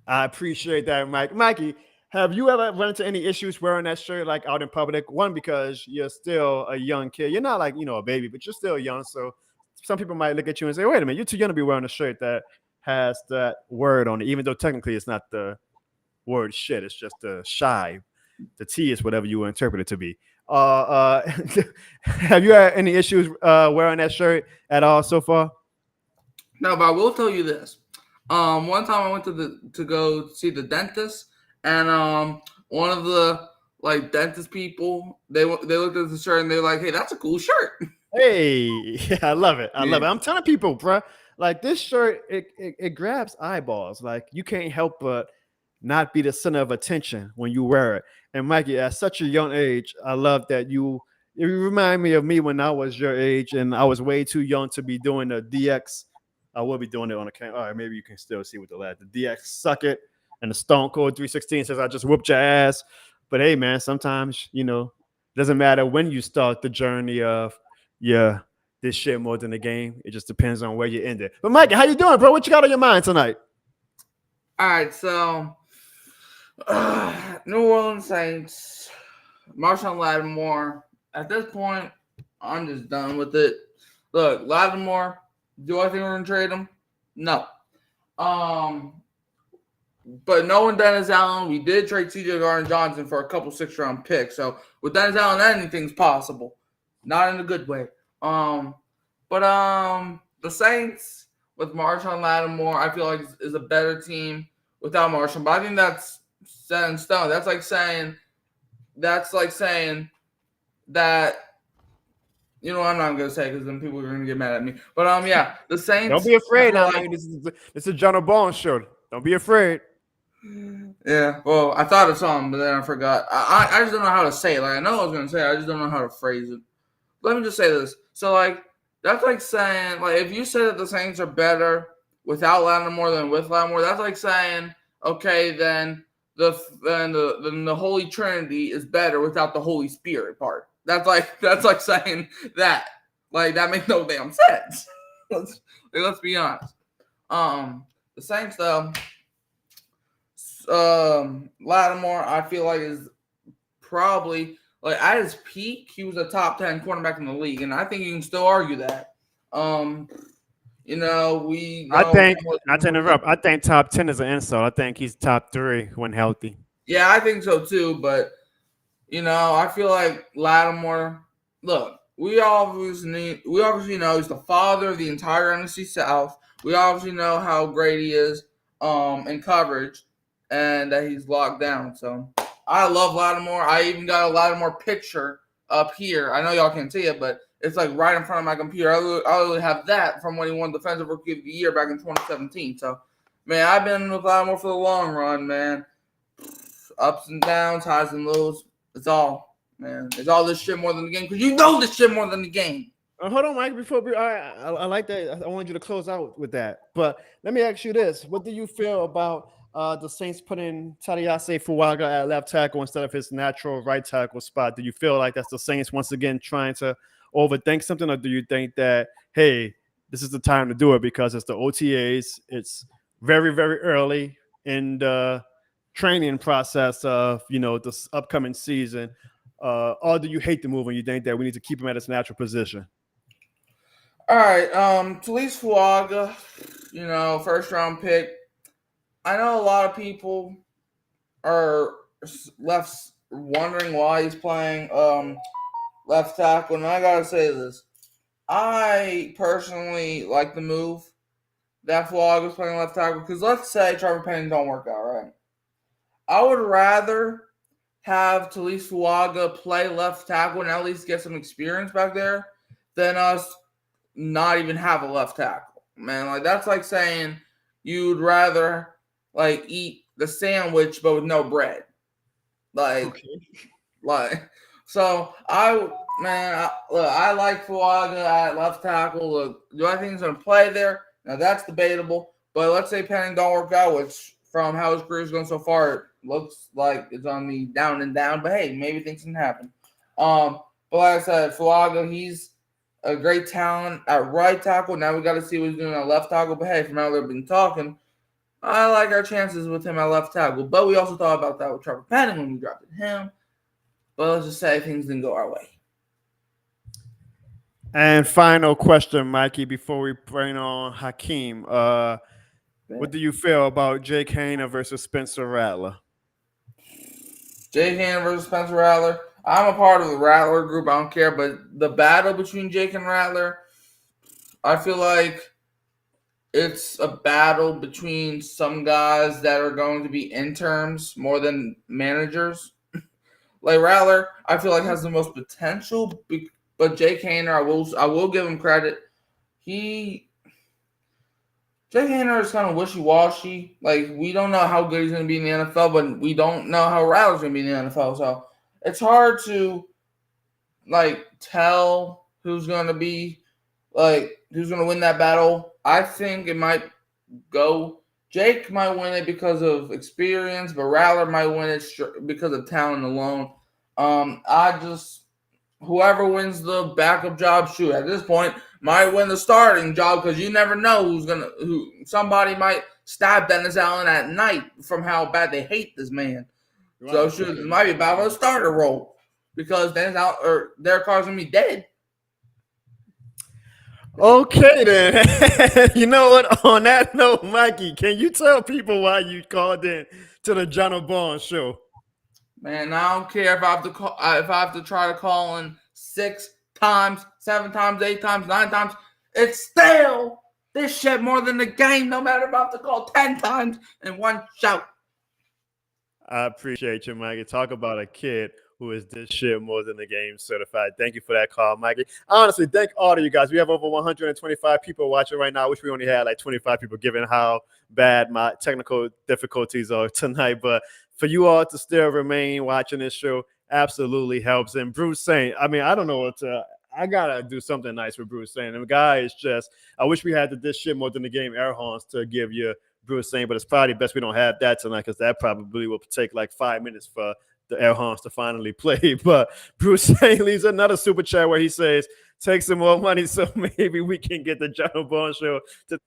I appreciate that, Mike. Mikey, have you ever run into any issues wearing that shirt like out in public? One, because you're still a young kid. You're not like, a baby, but you're still young. So some people might look at you and say, wait a minute, you're too young to be wearing a shirt that has that word on it, even though technically it's not the word shit. It's just the shy. The T is whatever you interpret it to be. Have you had any issues wearing that shirt at all so far? No, but I will tell you this. One time I went to go see the dentist, and one of the dentist people, they looked at the shirt and they're like, "Hey, that's a cool shirt." Hey, I love it. I love it. I'm telling people, bro, like this shirt, it grabs eyeballs. Like you can't help but not be the center of attention when you wear it. And Mikey, at such a young age, I love that you remind me of me when I was your age and I was way too young to be doing the DX. I will be doing it on a camera. All right, maybe you can still see with the lad. The DX suck it, and the Stone Cold 316 says I just whooped your ass. But hey, man, sometimes it doesn't matter when you start the journey of this shit more than the game. It just depends on where you end it. But Mikey, how you doing, bro? What you got on your mind tonight? All right, so New Orleans Saints, Marshon Lattimore. At this point, I'm just done with it. Look, Lattimore. Do I think we're gonna trade him? No. But knowing Dennis Allen, we did trade CJ Gardner-Johnson for a couple 6th-round picks. So with Dennis Allen, anything's possible. Not in a good way. But the Saints with Marshon Lattimore, I feel like is a better team without Marshon. But I think that's set in stone. That's like saying that. I'm not going to say because then people are going to get mad at me. But, yeah, the Saints. Don't be afraid now. This is a Jono Bones show. Don't be afraid. Yeah, well, I thought of something, but then I forgot. I just don't know how to say it. Like, I know what I was going to say. I just don't know how to phrase it. Let me just say this. So, that's like saying, if you say that the Saints are better without Lattimore than with Lattimore, that's like saying, okay, then the Holy Trinity is better without the Holy Spirit part. That's like saying that. That makes no damn sense. Let's be honest. The Saints, though, Lattimore, I feel like is probably like at his peak, he was a top 10 cornerback in the league, and I think you can still argue that. We I know. think, not to interrupt, I think top 10 is an insult. I think he's top 3 when healthy. Yeah, I think so too, but I feel like Lattimore. Look, we obviously know he's the father of the entire NFC South. We obviously know how great he is in coverage and that he's locked down. So I love Lattimore. I even got a Lattimore picture up here. I know y'all can't see it, but it's like right in front of my computer. I literally have that from when he won Defensive Rookie of the Year back in 2017. So, man, I've been with Lattimore for the long run, man. Ups and downs, highs and lows. It's all, man. It's all this shit more than the game because you know this shit more than the game. Hold on, Mike. I like that. I want you to close out with that. But let me ask you this: what do you feel about the Saints putting Tadiase Fuaga at left tackle instead of his natural right tackle spot? Do you feel like that's the Saints once again trying to overthink something, or do you think that hey, this is the time to do it because it's the OTAs, it's very very early in the training process of this upcoming season, or do you hate the move and you think that we need to keep him at his natural position? All right, Talise Fuaga, first round pick. I know a lot of people are left wondering why he's playing left tackle, and I gotta say this: I personally like the move that Fuaga's playing left tackle because let's say Trevor Penning don't work out, right? I would rather have Talise Fuaga play left tackle and at least get some experience back there than us not even have a left tackle. Man, like that's like saying you'd rather like eat the sandwich but with no bread. So I like Fuaga at left tackle. Look, do I think he's gonna play there? Now that's debatable. But let's say Penning don't work out, which from how his career's going so far, it looks like it's on the down and down. But hey, maybe things can happen. But like I said, Fuaga, he's a great talent at right tackle. Now we got to see what he's doing at left tackle. But hey, from how they've been talking, I like our chances with him at left tackle. But we also thought about that with Trevor Penning when we drafted him. But let's just say things didn't go our way. And final question, Mikey, before we bring on Hakeem. What do you feel about Jake Haener versus Spencer Rattler? Jake Haener versus Spencer Rattler. I'm a part of the Rattler group. I don't care. But the battle between Jake and Rattler, I feel like it's a battle between some guys that are going to be interns more than managers. Like Rattler, I feel like has the most potential, but Jake Haener, I will give him credit. Jake Haener is kind of wishy-washy. Like, we don't know how good he's going to be in the NFL, but we don't know how Rattler's going to be in the NFL. So it's hard to, tell who's going to win that battle. I think it might go. Jake might win it because of experience, but Rattler might win it because of talent alone. Whoever wins the backup job, at this point, might win the starting job because you never know somebody might stab Dennis Allen at night from how bad they hate this man. Right. So it might be about a starter role because Dennis Allen or Derek Carr's gonna be dead. Okay then. You know what? On that note, Mikey, can you tell people why you called in to the Jono Barnes show? Man, I don't care if I have to try to call in 6 times, 7 times, 8 times, 9 times. It's still this shit more than the game, no matter if I have to call 10 times in one show. I appreciate you, Mikey. Talk about a kid who is this shit more than the game certified. Thank you for that call, Mikey. Honestly, thank all of you guys. We have over 125 people watching right now. I wish we only had 25 people, given how bad my technical difficulties are tonight. But for you all to still remain watching this show absolutely helps. And Bruce Saint, I don't know I gotta do something nice for Bruce Saint. And the guy is just, I wish we had this shit more than the game air horns to give you Bruce Saint, but it's probably best we don't have that tonight because that probably will take 5 minutes for the air horns to finally play. But Bruce Saint leaves another super chat where he says, take some more money so maybe we can get the Jono Bone show to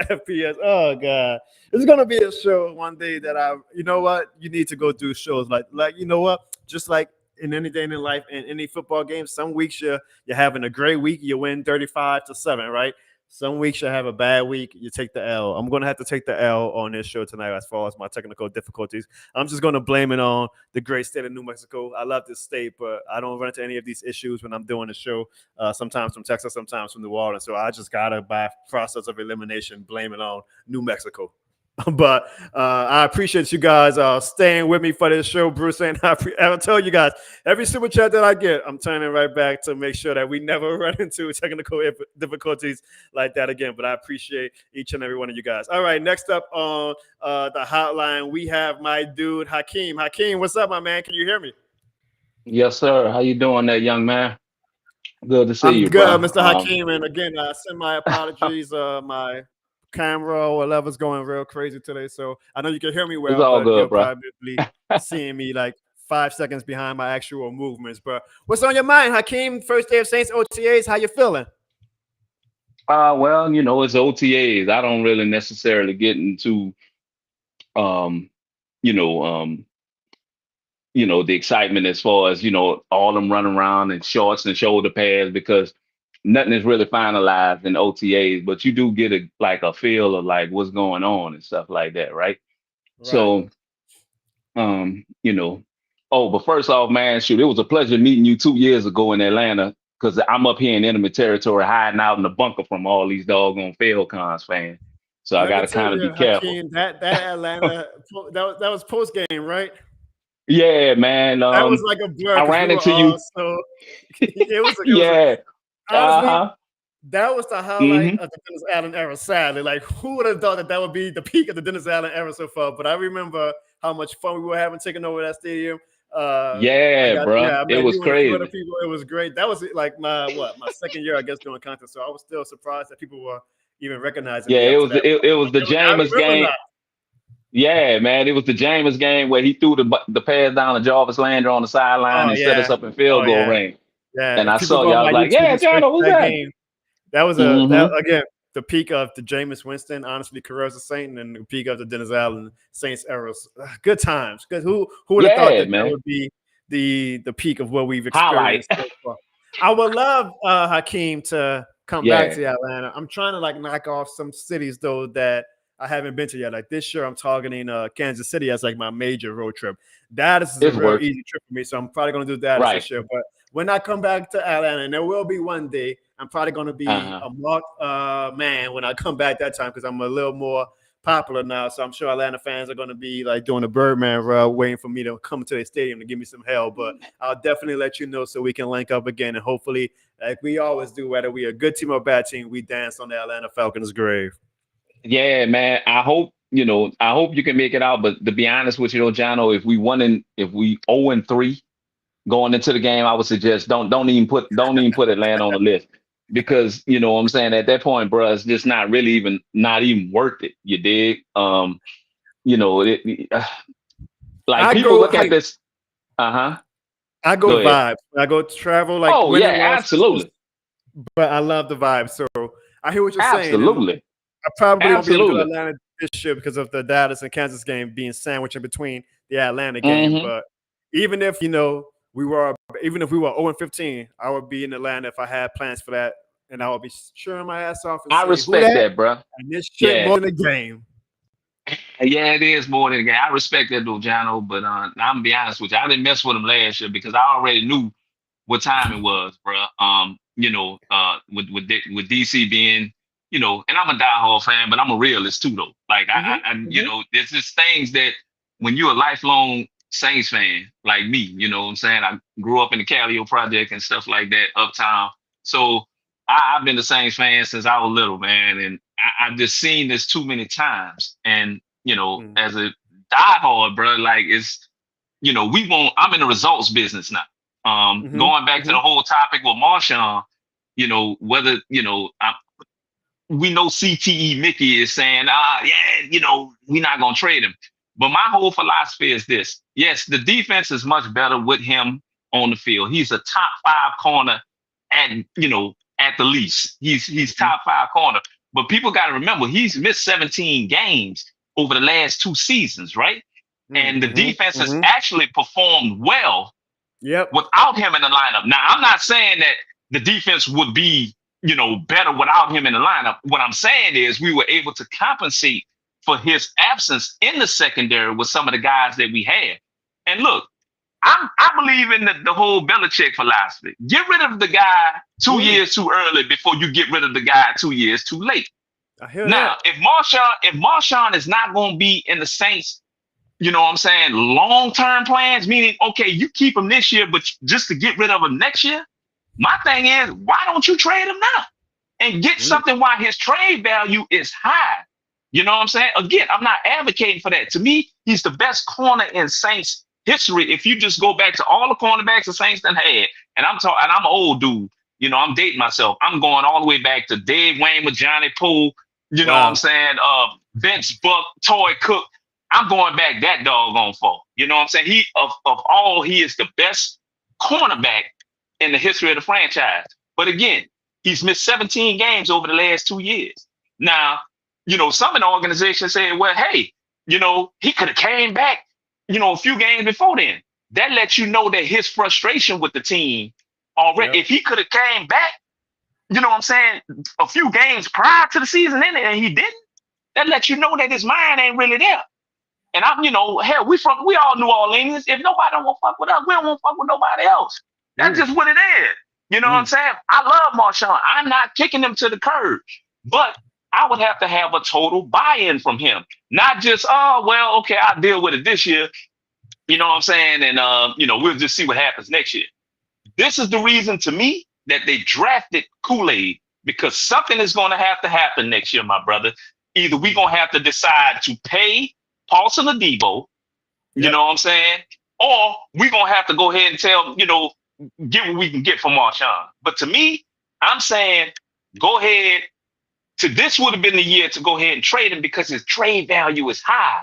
10 FPS. Oh God, it's gonna be a show one day that you know what, you need to go do shows like you know what, just like in anything in life, in any football game, some weeks you're having a great week, you win 35-7, right? Some weeks you have a bad week, you take the L. I'm gonna have to take the L on this show tonight as far as my technical difficulties. I'm just gonna blame it on the great state of New Mexico. I love this state, but I don't run into any of these issues when I'm doing the show. Sometimes from Texas, sometimes from New Orleans. So I just gotta, by process of elimination, blame it on New Mexico. But I appreciate you guys staying with me for this show, Bruce. And I'll tell you guys, every super chat that I get, I'm turning right back to make sure that we never run into technical difficulties like that again. But I appreciate each and every one of you guys. All right, next up on the hotline, we have my dude, Hakeem. Hakeem, what's up, my man? Can you hear me? Yes, sir. How you doing there, young man? Good to see I'm you, good, bro. Mr. Hakeem. And again, I send my apologies. My camera or whatever's going real crazy today. So I know you can hear me It's well, all but you're good, bro. probably seeing me like 5 seconds behind my actual movements. But what's on your mind, Hakeem? First day of Saints OTAs. How you feeling? Well, it's OTAs. I don't really necessarily get into um, you know, um, the excitement as far as, all them running around in shorts and shoulder pads because nothing is really finalized in OTAs, but you do get a feel of like what's going on and stuff like that, right? Right. So Um, you know, but first off, man, shoot, it was a pleasure meeting you 2 years ago in Atlanta because I'm up here in enemy territory hiding out in the bunker from all these doggone Falcons fans. So I Let me got to tell kind of be you, careful. Hakeem, that Atlanta that was post game, right? Yeah, man. That was like a blur I because we ran were into all you. so it was Yeah. honestly, Uh-huh. that was the highlight Hmm. of the Dennis Allen era. Sadly, like who would have thought that that would be the peak of the Dennis Allen era so far? But I remember how much fun we were having taking over that stadium. Yeah, I bruh. It met was you and a few other crazy. people. It was great. That was like my second year, I guess, doing content. So I was still surprised that people were even recognizing Yeah, me it up to was that it, point. it But was the I Jameis remember game. now. Yeah, man, it was the Jameis game where he threw the pass down to Jarvis Landry on the sideline Oh and set us yeah, up in oh field goal yeah, range. yeah. And If I people saw go you. on I was my like, YouTube "Yeah, and search Jono, what's that that?" game, that was Hmm. again the peak of the Jameis Winston, honestly, careers of Saint, and the peak of the Dennis Allen Saints eras. Good times. Good. Who would have thought Yeah, that that man. would be the peak of what we've Highlight. experienced so far? I would love Hakeem to come back Yeah, to Atlanta. I'm trying to like knock off some cities though that I haven't been to yet. Like this year, I'm targeting Kansas City as like my major road trip. Dallas is a it's real work. easy trip for me, so I'm probably going to do Dallas Right. this year. But when I come back to Atlanta, and there will be one day, I'm probably going to be Uh-huh. a marked man when I come back that time because I'm a little more popular now. So I'm sure Atlanta fans are going to be like doing the Birdman route, waiting for me to come to the stadium to give me some hell. But I'll definitely let you know so we can link up again. And hopefully, like we always do, whether we a good team or bad team, we dance on the Atlanta Falcons' grave. Yeah, man. I hope you can make it out. But to be honest with you, though, Jono, if we 0-3 going into the game, I would suggest don't even put Atlanta on the list because you know what I'm saying at that point, bro, it's just not even worth it. You dig? You know, like I people go look at hype. this. Uh-huh. I go Go ahead. vibes. I go travel like Oh win and yeah, losses, absolutely, but I love the vibe. So I hear what you're saying, and absolutely, I probably won't be able to go to absolutely. Atlanta this year because of the Dallas and Kansas game being sandwiched in between the Atlanta game. Hmm. But even if we were even if we were 0-15, I would be in Atlanta if I had plans for that, and I would be cheering my ass off and I saying, "Who respect that?" that, bro. And this shit Yeah. more than a game. Yeah, it is more than a game. I respect that, Luciano, but I'm gonna be honest with you. I didn't mess with him last year because I already knew what time it was, bro. With DC being, and I'm a diehard fan, but I'm a realist too, though. Like Hmm. Hmm. there's just things that when you're a lifelong Saints fan like me, you know what I'm saying? I grew up in the Calio Project and stuff like that, uptown. So I've been the Saints fan since I was little, man, and I've just seen this too many times. And as a diehard, bro, like we won't. I'm in the results business now. Hmm. Going back to Hmm. the whole topic with Marshon, whether we know CTE Mickey is saying, yeah, we're not gonna trade him. But my whole philosophy is this: yes, the defense is much better with him on the field. He's a top 5 corner at at the least. He's top 5 corner. But people got to remember, he's missed 17 games over the last 2 seasons, right? And the defense has actually performed well Yep. without him in the lineup. Now, I'm not saying that the defense would be, better without him in the lineup. What I'm saying is we were able to compensate for his absence in the secondary with some of the guys that we had. And look, I believe in the whole Belichick philosophy. Get rid of the guy 2 years too early before you get rid of the guy 2 years too late. I hear Now, that. if Marshon is not going to be in the Saints, long-term plans, meaning, okay, you keep him this year, but just to get rid of him next year, my thing is, why don't you trade him now and get something while his trade value is high? You know what I'm saying? Again, I'm not advocating for that. To me, he's the best corner in Saints history. If you just go back to all the cornerbacks the Saints done had, and I'm an old dude, I'm dating myself. I'm going all the way back to Dave Wayne with Johnny Poole, you know what I'm saying? Vince Buck, Toy Cook. I'm going back that doggone far. You know what I'm saying? He is the best cornerback in the history of the franchise. But again, he's missed 17 games over the last 2 years. Now, some in the organization said, well, hey, he could have came back, a few games before then. That lets you know that his frustration with the team already, if he could have came back, a few games prior to the season ending and he didn't, that lets you know that his mind ain't really there. And hell, we all New Orleans. If nobody don't want to fuck with us, we don't want to fuck with nobody else. That's just what it is. You know what I'm saying? I love Marshon. I'm not kicking him to the curb, but I would have to have a total buy-in from him. Not just, okay, I'll deal with it this year. You know what I'm saying? And, we'll just see what happens next year. This is the reason to me that they drafted Kool-Aid, because something is going to have to happen next year, my brother. Either we're going to have to decide to pay Paulson Adebo, you know what I'm saying? Or we're going to have to go ahead and tell, get what we can get from Marshon. But to me, I'm saying go ahead. This would have been the year to go ahead and trade him because his trade value is high.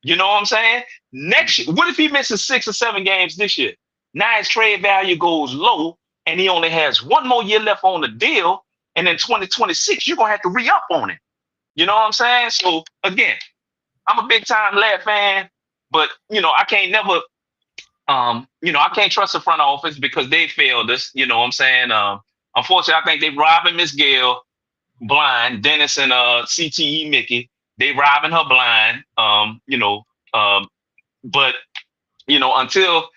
You know what I'm saying? Next year, what if he misses 6 or 7 games this year? Now his trade value goes low and he only has 1 more year left on the deal. And in 2026, you're going to have to re-up on it. You know what I'm saying? So again, I'm a big time Lad fan, but I can't never, I can't trust the front office because they failed us. You know what I'm saying? Unfortunately, I think they robbing Miss Gail blind, Dennis and CTE Mickey. They robbing her blind. But until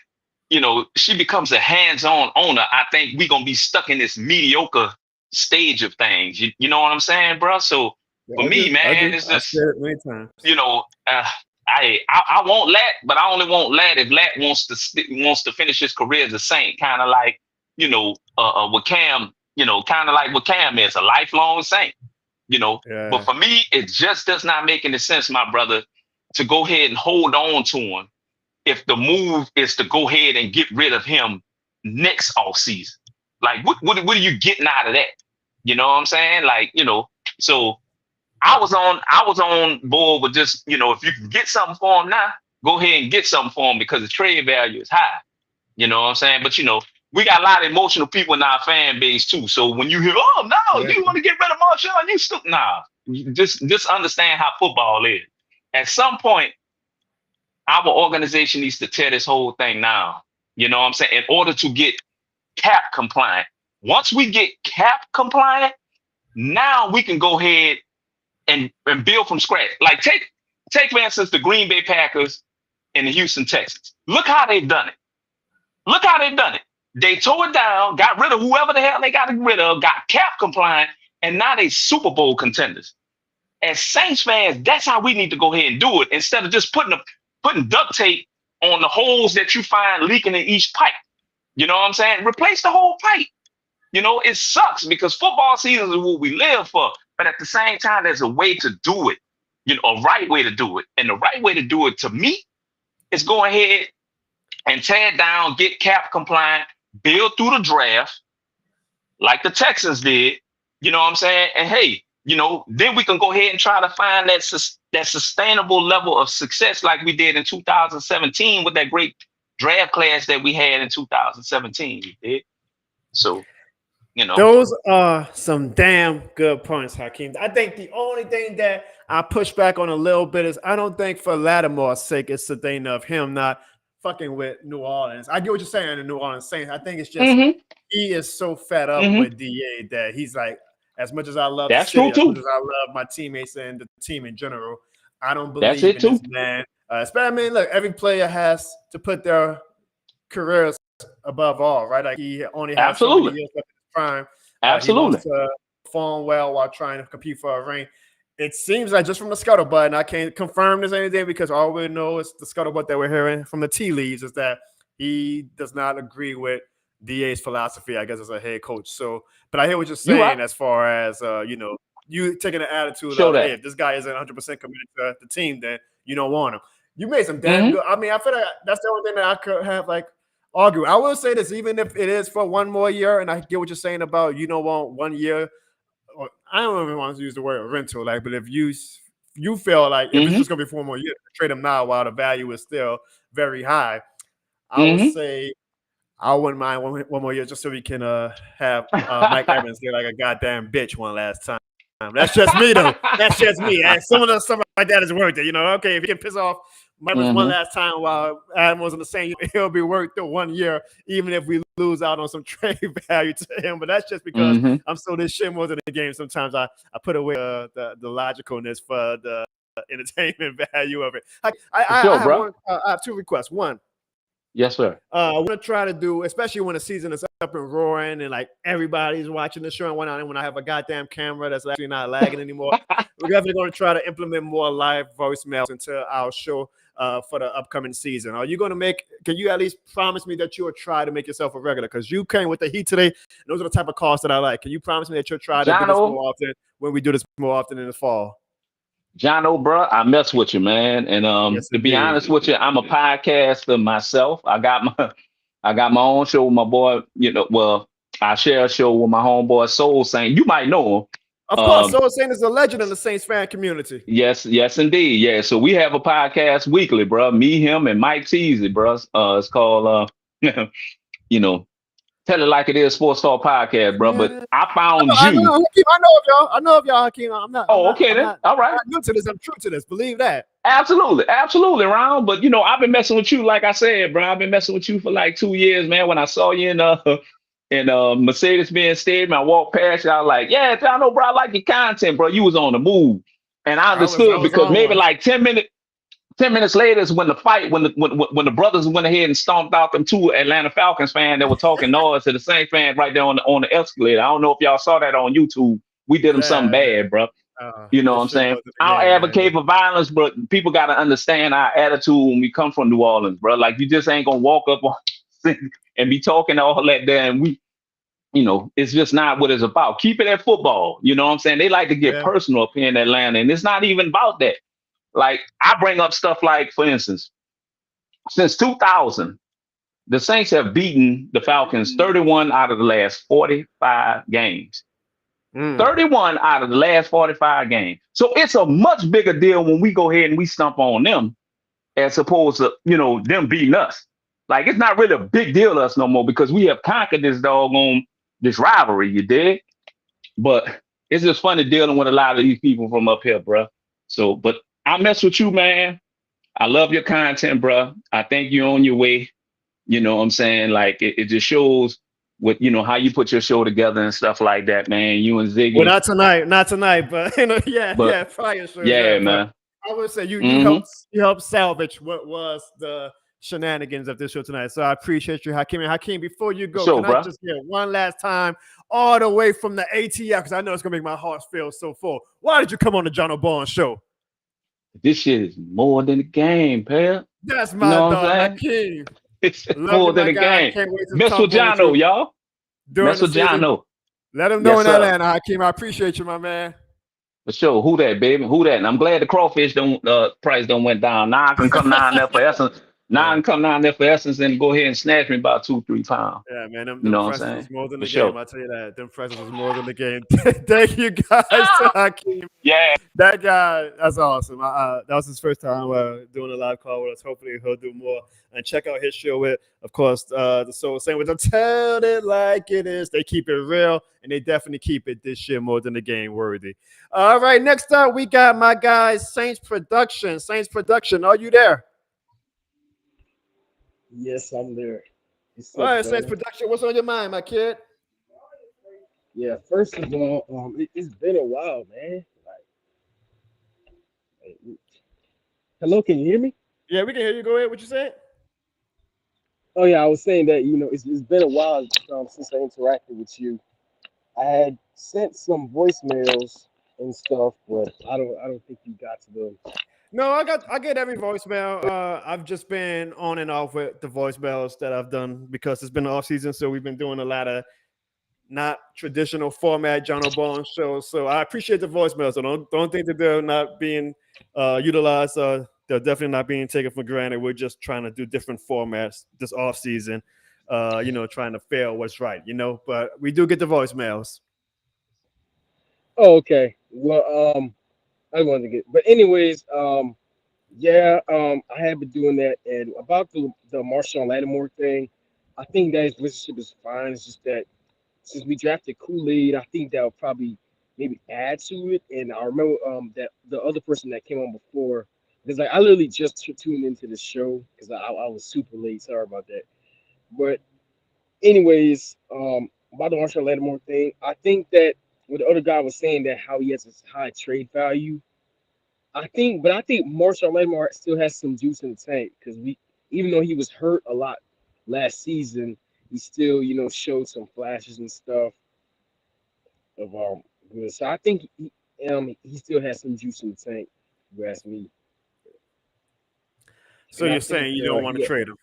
she becomes a hands-on owner, I think we're gonna be stuck in this mediocre stage of things. You know what I'm saying, bro? So. For me, man, it's just, I won't Lat, but I only want Lat if Lat wants to finish his career as a Saint, kind of like, with Cam, kind of like what Cam is, a lifelong Saint, But for me, it just does not make any sense, my brother, to go ahead and hold on to him if the move is to go ahead and get rid of him next offseason. Like, what are you getting out of that? You know what I'm saying? Like, so. I was on board with just, if you can get something for him now, go ahead and get something for him because the trade value is high. You know what I'm saying? But, we got a lot of emotional people in our fan base too. So when you hear, oh, no, you want to get rid of Marshon, you still, nah. Just understand how football is. At some point, our organization needs to tear this whole thing down. You know what I'm saying? In order to get cap compliant. Once we get cap compliant, now we can go ahead and build from scratch. Like take for instance the Green Bay Packers and the Houston Texans. Look how they've done it. They tore it down, got rid of whoever the hell they got rid of, got cap compliant, and now they Super Bowl contenders. As Saints fans, that's how we need to go ahead and do it instead of just putting duct tape on the holes that you find leaking in each pipe. You know what I'm saying? Replace the whole pipe. It sucks because football season is what we live for. But at the same time, there's a way to do it, a right way to do it. And the right way to do it to me is go ahead and tear it down, get cap compliant, build through the draft like the Texans did. You know what I'm saying? And hey, then we can go ahead and try to find that sustainable level of success like we did in 2017 with that great draft class that we had in 2017. You did? So. Those are some damn good points, Hakeem. I think the only thing that I push back on a little bit is I don't think for Lattimore's sake it's the thing of him not fucking with New Orleans. I get what you're saying, the New Orleans Saints. I think it's just he is so fed up with DA that he's like, as much as I love the That's city, true as much too. as I love my teammates and the team in general, I don't That's believe it in too. this man. Especially, I mean, look, every player has to put their careers above all, right? Like he only has so many Absolutely. years left in his prime. He wants Absolutely. to perform well while trying to compete for a ring. It seems like just from the scuttlebutt, and I can't confirm this anything because all we know is the scuttlebutt that we're hearing from the tea leaves is that he does not agree with DA's philosophy, I guess, as a head coach. So, but I hear what you're You right. saying as far as you taking the attitude Show of, hey, that. if this guy isn't 100% committed to the team, then you don't want him. You made some damn good. I mean, I feel like that's the only thing that I could have like argue. I will say this, even if it is for one more year, and I get what you're saying about you don't want 1 year. Or I don't even want to use the word rental, like, but if you feel like if it's just gonna be 4 more years, trade him now while the value is still very high. I would say I wouldn't mind one more year just so we can have Mike Evans get like a goddamn bitch one last time. That's just me though. That's just me. And some of the stuff like that is worth it. You know, okay, if he can piss off Mike Evans one last time while Adam was in the same, it'll be worth the 1 year, even if we lose out on some trade value to him. But that's just because I'm so this shit more than the game. Sometimes I put away the logicalness for the entertainment value of it. I Sure, have bro. I have two requests. One, Yes, sir. I want to try to do, especially when the season is up and roaring and like everybody's watching the show and whatnot. And when I have a goddamn camera that's actually not lagging anymore, we're definitely going to try to implement more live voicemails into our show for the upcoming season. Are you going to can you at least promise me that you'll try to make yourself a regular? Because you came with the heat today. Those are the type of calls that I like. Can you promise me that you'll try to do this Jono, more often when we do this more often in the fall? Jono, bro, I mess with you, man. And Yes, to be indeed. honest with you, I'm a podcaster myself. I got my own show with my boy. Well, I share a show with my homeboy Soul Saint. You might know him. Of course, Soul Saint is a legend in the Saints fan community. Yes, yes, indeed. Yeah. So we have a podcast weekly, bro. Me, him, and Mike Teasy, bro. It's called you know, Tell It Like It Is Sports Talk Podcast, bro. But Yeah. I found I you. know, Hakeem. I know of y'all. I know of y'all, Hakeem. Oh, okay then. All I'm right. not new to this. I'm true to this. Believe that. Absolutely, absolutely, Ron. But I've been messing with you, like I said, bro. I've been messing with you for like 2 years, man. When I saw you in Mercedes Benz Stadium, I walked past you. I was like, yeah, I know, bro. I like your content, bro. You was on the move, and I I understood was because on maybe one. like 10 minutes later is when the fight, when the brothers went ahead and stomped out them two Atlanta Falcons fans that were talking noise to the same fan right there on the escalator. I don't know if y'all saw that on YouTube. We did them something Yeah, yeah. bad, bro. You know what This I'm shit saying? more than I a don't game, man. advocate for violence, but people got to understand our attitude when we come from New Orleans, bro. Like you just ain't gonna walk up on and be talking all that there, and it's just not what it's about. Keep it at football. You know what I'm saying? They like to get Yeah. personal up here in Atlanta, and it's not even about that. Like I bring up stuff like, for instance, since 2000, the Saints have beaten the Falcons 31 out of the last 45 games. 31 out of the last 45 games. So it's a much bigger deal when we go ahead and we stump on them as opposed to, them beating us. Like it's not really a big deal to us no more because we have conquered this rivalry, you dig? But it's just funny dealing with a lot of these people from up here, bro. So, but I mess with you, man. I love your content, bro. I think you're on your way. You know what I'm saying? Like it just shows with how you put your show together and stuff like that, man. You and Well, Ziggy. not tonight, but But fire sure, yeah, yeah. But man. I would say you hmm helped salvage what was the shenanigans of this show tonight. So I appreciate you, Hakeem. And Hakeem, before you For go, sure, can I bro. just get one last time all the way from the ATL because I know it's gonna make my heart feel so full. Why did you come on the Jono Barnes show? This shit is more than a game, pal. That's You my know what dog, I'm saying? Hakeem. It's Love more you, than my a guy. I game. can't wait to Mess talk with more with you Jono, y'all. during Mess the with season. Jono. Let him know Yes, in sir. Atlanta, Hakeem. I appreciate you, my man. For sure. Who that, baby? Who that? And I'm glad the crawfish don't price don't went down. Now I can come down there for essence. Now I Yeah. can come down there for essence and go ahead and snatch me about 2, 3 pounds. Yeah, man, You them know what I'm presses saying? was more than For the game. sure. I tell you that. Them presses was more than the game. Thank you guys to Hakeem. Yeah. That guy, that's awesome. That was his first time doing a live call with us. Hopefully, he'll do more. And check out his show with, of course, the Soul Sandwich. I'm telling it like it is. They keep it real, and they definitely keep it this year more than the game worthy. All right, next up, we got my guy, Saints Production. Saints Production, are you there? Yes, I'm there. What's All up, right, Saints Jono? Production, what's on your mind, my kid? Yeah, first of all, it's been a while, man. Like, hello, can you hear me? Yeah, we can hear you. Go ahead. What you said? Oh yeah, I was saying that it's been a while since I interacted with you. I had sent some voicemails and stuff, but I don't think you got to them. No, I get every voicemail. I've just been on and off with the voicemails that I've done because it's been the off season, so we've been doing a lot of not traditional format John O'Bone shows. So I appreciate the voicemails. So don't think that they're not being utilized. They're definitely not being taken for granted. We're just trying to do different formats this off season. Trying to fail what's right. But we do get the voicemails. Oh, okay. Well, I wanted to get, but anyways, yeah, I have been doing that, and about the Marshon Lattimore thing, I think that his relationship is fine. It's just that since we drafted Kool-Aid, I think that will probably maybe add to it. And I remember that the other person that came on before, because like I literally just tuned into the show because I was super late. Sorry about that. But anyways, about the Marshall Lattimore thing, I think that what the other guy was saying that how he has this high trade value. I think Marshall Lattimore still has some juice in the tank because even though he was hurt a lot last season, he still showed some flashes and stuff of good. So I think he still has some juice in the tank. If you ask me, So and I you're think saying you don't want to he. trade him?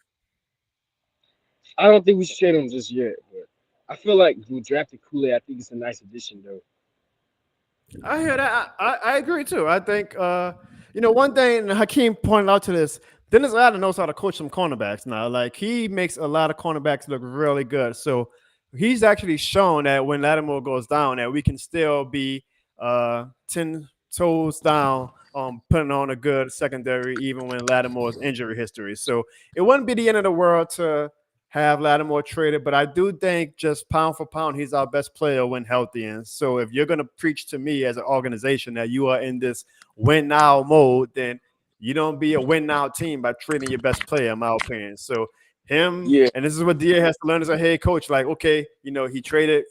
I don't think we should trade him just yet, but I feel like we drafted Kool-Aid. I think it's a nice addition though. I hear that. I agree too. I think one thing Hakeem pointed out to this. Dennis Allen knows how to coach some cornerbacks now. Like he makes a lot of cornerbacks look really good. So he's actually shown that when Lattimore goes down, that we can still be 10 toes down, putting on a good secondary, even when Lattimore's injury history. So it wouldn't be the end of the world to have Lattimore traded, but I do think just pound for pound, he's our best player when healthy. And so if you're going to preach to me as an organization that you are in this win now mode, then you don't be a win now team by trading your best player, in my opinion. So him, Yeah, and this is what DA has to learn as a head coach. Like, okay, he traded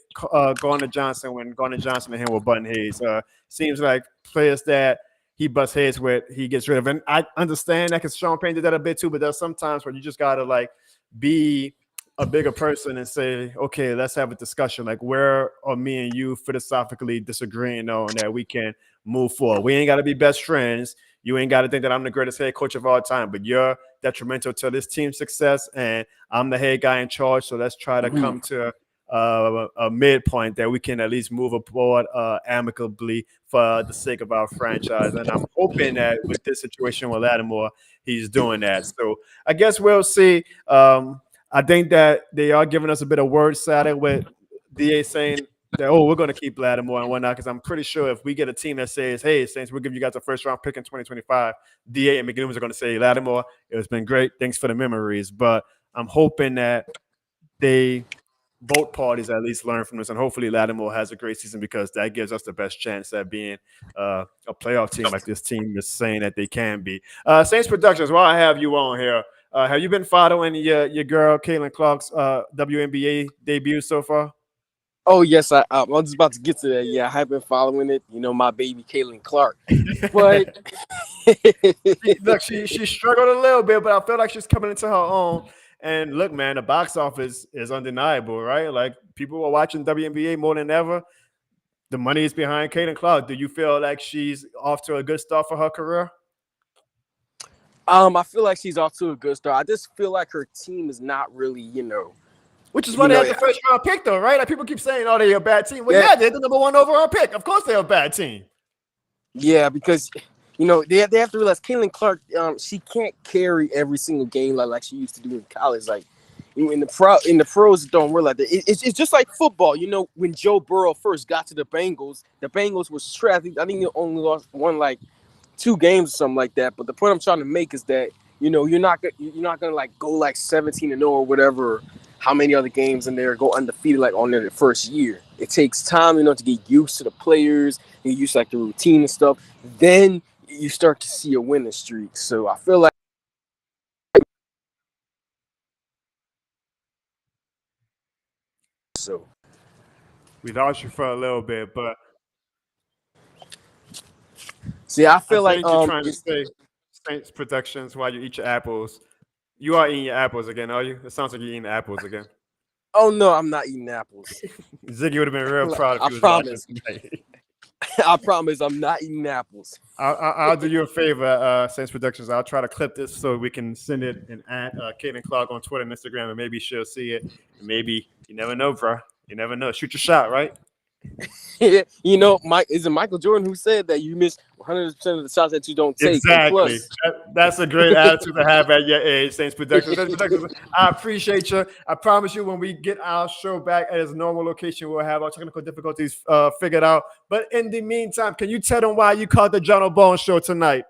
Garner Johnson when Garner Johnson and him were button heads. Seems like players that he butts heads with, he gets rid of. And I understand that because Sean Payne did that a bit too, but there's sometimes where you just got to like be a bigger person and say, okay, let's have a discussion. Like, where are me and you philosophically disagreeing on that we can move forward? We ain't got to be best friends. You ain't got to think that I'm the greatest head coach of all time, but you're detrimental to this team's success, and I'm the head guy in charge. So let's try to come to a midpoint that we can at least move aboard amicably for the sake of our franchise. And I'm hoping that with this situation with Lattimore, he's doing that. So I guess we'll see. I think that they are giving us a bit of word salad with DA saying that, oh, we're going to keep Lattimore and whatnot, because I'm pretty sure if we get a team that says, hey, Saints, we'll give you guys a first-round pick in 2025, DA and McGinnis are going to say, Lattimore, it's been great. Thanks for the memories. But I'm hoping that both parties at least learn from this, and hopefully Lattimore has a great season because that gives us the best chance at being a playoff team like this team is saying that they can be. Saints Productions, while I have you on here, have you been following your girl Caitlin Clark's WNBA debut so far? Oh yes, I'm just about to get to that. Yeah, I have been following it. My baby Caitlin Clark, but Look, she struggled a little bit, but I feel like she's coming into her own. And look, man, the box office is undeniable, right? Like people are watching WNBA more than ever. The money is behind Caitlin Clark. Do you feel like she's off to a good start for her career? I feel like she's off to a good start. I just feel like her team is not really, Which is why they had the first round pick, though, right? Like people keep saying, "Oh, they're a bad team." Well, yeah, they're the number one overall pick. Of course, they're a bad team. yeah, because they have to realize Caitlin Clark, she can't carry every single game like she used to do in college. Like in the pros don't realize that it's just like football. When Joe Burrow first got to the Bengals was trash. I think they only lost one like 2 games or something like that. But the point I'm trying to make is that you're not gonna like go like 17-0 or whatever. How many other games in there go undefeated like on their first year? It takes time, to get used to the players, get used to like the routine and stuff. Then you start to see a winning streak. So I feel like so. We lost you for a little bit, but See, I I feel like think you're trying to say Saints Productions while you eat your apples. You are eating your apples again, are you? It sounds like you're eating apples again. oh no, I'm not eating apples. Ziggy would have been real proud if I he was watching promise. tonight. I promise I'm not eating apples. I'll do you a favor, Saints Productions. I'll try to clip this so we can send it and add Kaden Clark on Twitter and Instagram, and maybe she'll see it. And maybe you never know, bro. You never know. Shoot your shot, right? Mike, is it Michael Jordan who said that you miss 100% of the shots that you don't take? And Exactly. plus, That's a great attitude to have at your age, Saints Productions. Saints Productions, I appreciate you. I promise you, when we get our show back at its normal location, we'll have our technical difficulties figured out. But in the meantime, can you tell them why you called the Jono Bone Show tonight?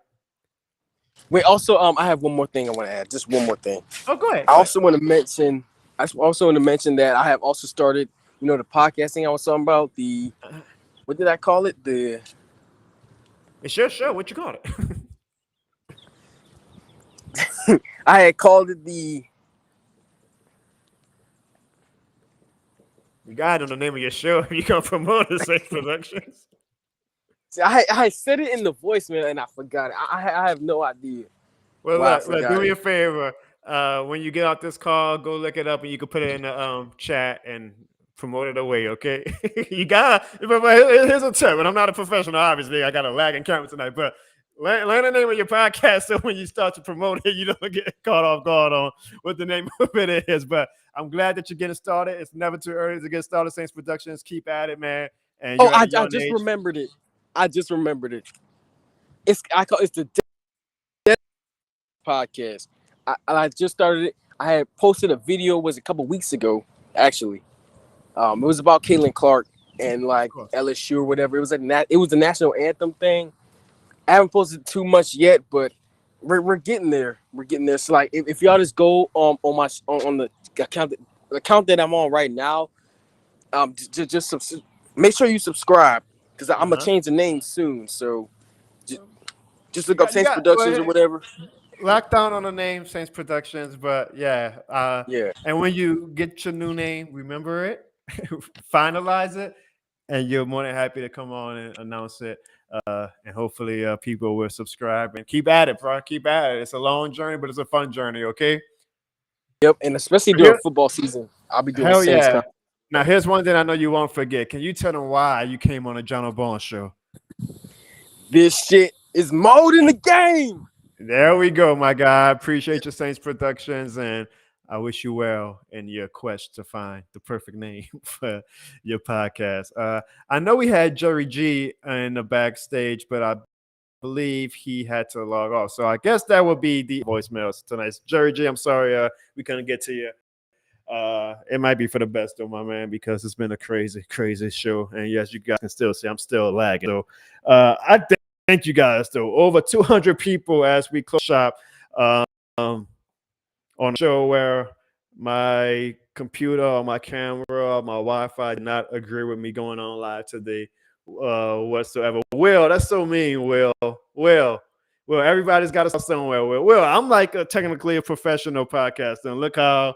wait, also, I have one more thing I want to add. Just one more thing. Oh, go ahead. I also want to mention. I also want to mention that I have also started, the podcasting I was talking about. What did I call it? It's your show. What you call it? I had called it the. You got it on the name of your show. You can promote the Saints Productions. See, I said it in the voicemail and I forgot it. I have no idea. Well, Why I look, forgot do me it. a favor. When you get off this call, go look it up and you can put it in the chat and promote it away, okay? You got here's a tip, and I'm not a professional, obviously. I got a lag in camera tonight, but learn the name of your podcast so when you start to promote it, you don't get caught off guard on what the name of it is. But I'm glad that you're getting started. It's never too early to get started. Saints Productions, keep at it, man. And Oh, you're at I a young just age. remembered it. I just remembered it. It's the Dead podcast. I just started it. I had posted a video was a couple weeks ago, actually. It was about Caitlin Clark and like LSU or whatever. It was the national anthem thing. I haven't posted too much yet, but we're getting there. We're getting there. So like if y'all just go on my on the account that I'm on right now, make sure you subscribe because I'm gonna change the name soon. So just look up Saints Productions or whatever. Lock down on the name Saints Productions, but yeah. Yeah. And when you get your new name, remember it, finalize it, and you're more than happy to come on and announce it. And hopefully people will subscribe and keep at it, bro. Keep at it. It's a long journey, but it's a fun journey, okay? Yep, and especially during football season, I'll be doing Hell Saints. yeah. Now, here's one thing I know you won't forget. Can you tell them why you came on the Jono Bone Show? This shit is more than the game. There we go, my guy. Appreciate your Saints Productions, and I wish you well in your quest to find the perfect name for your podcast. I know we had Jerry G in the backstage, but I believe he had to log off. So I guess that would be the voicemails tonight. Jerry G, I'm sorry we couldn't get to you. It might be for the best, though, my man, because it's been a crazy, crazy show. And yes, you guys can still see I'm still lagging. So I thank you guys, though. Over 200 people as we close shop on a show where my computer or my camera or my Wi-Fi did not agree with me going on live today whatsoever. Will, that's so mean, Will. Well, everybody's got to start somewhere. Will, I'm like technically a professional podcaster, and look how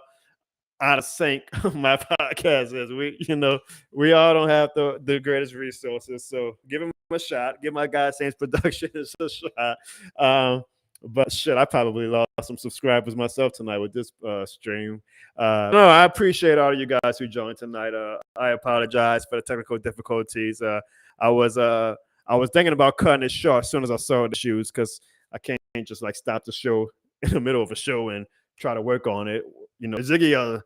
out of sync my podcast is. We all don't have the greatest resources, so give him a shot. Give my guy Saints Productions a shot. But shit, I probably lost some subscribers myself tonight with this stream. No, I appreciate all of you guys who joined tonight. I apologize for the technical difficulties. I was thinking about cutting it short as soon as I saw the shoes, because I can't just like stop the show in the middle of a show and try to work on it. Ziggy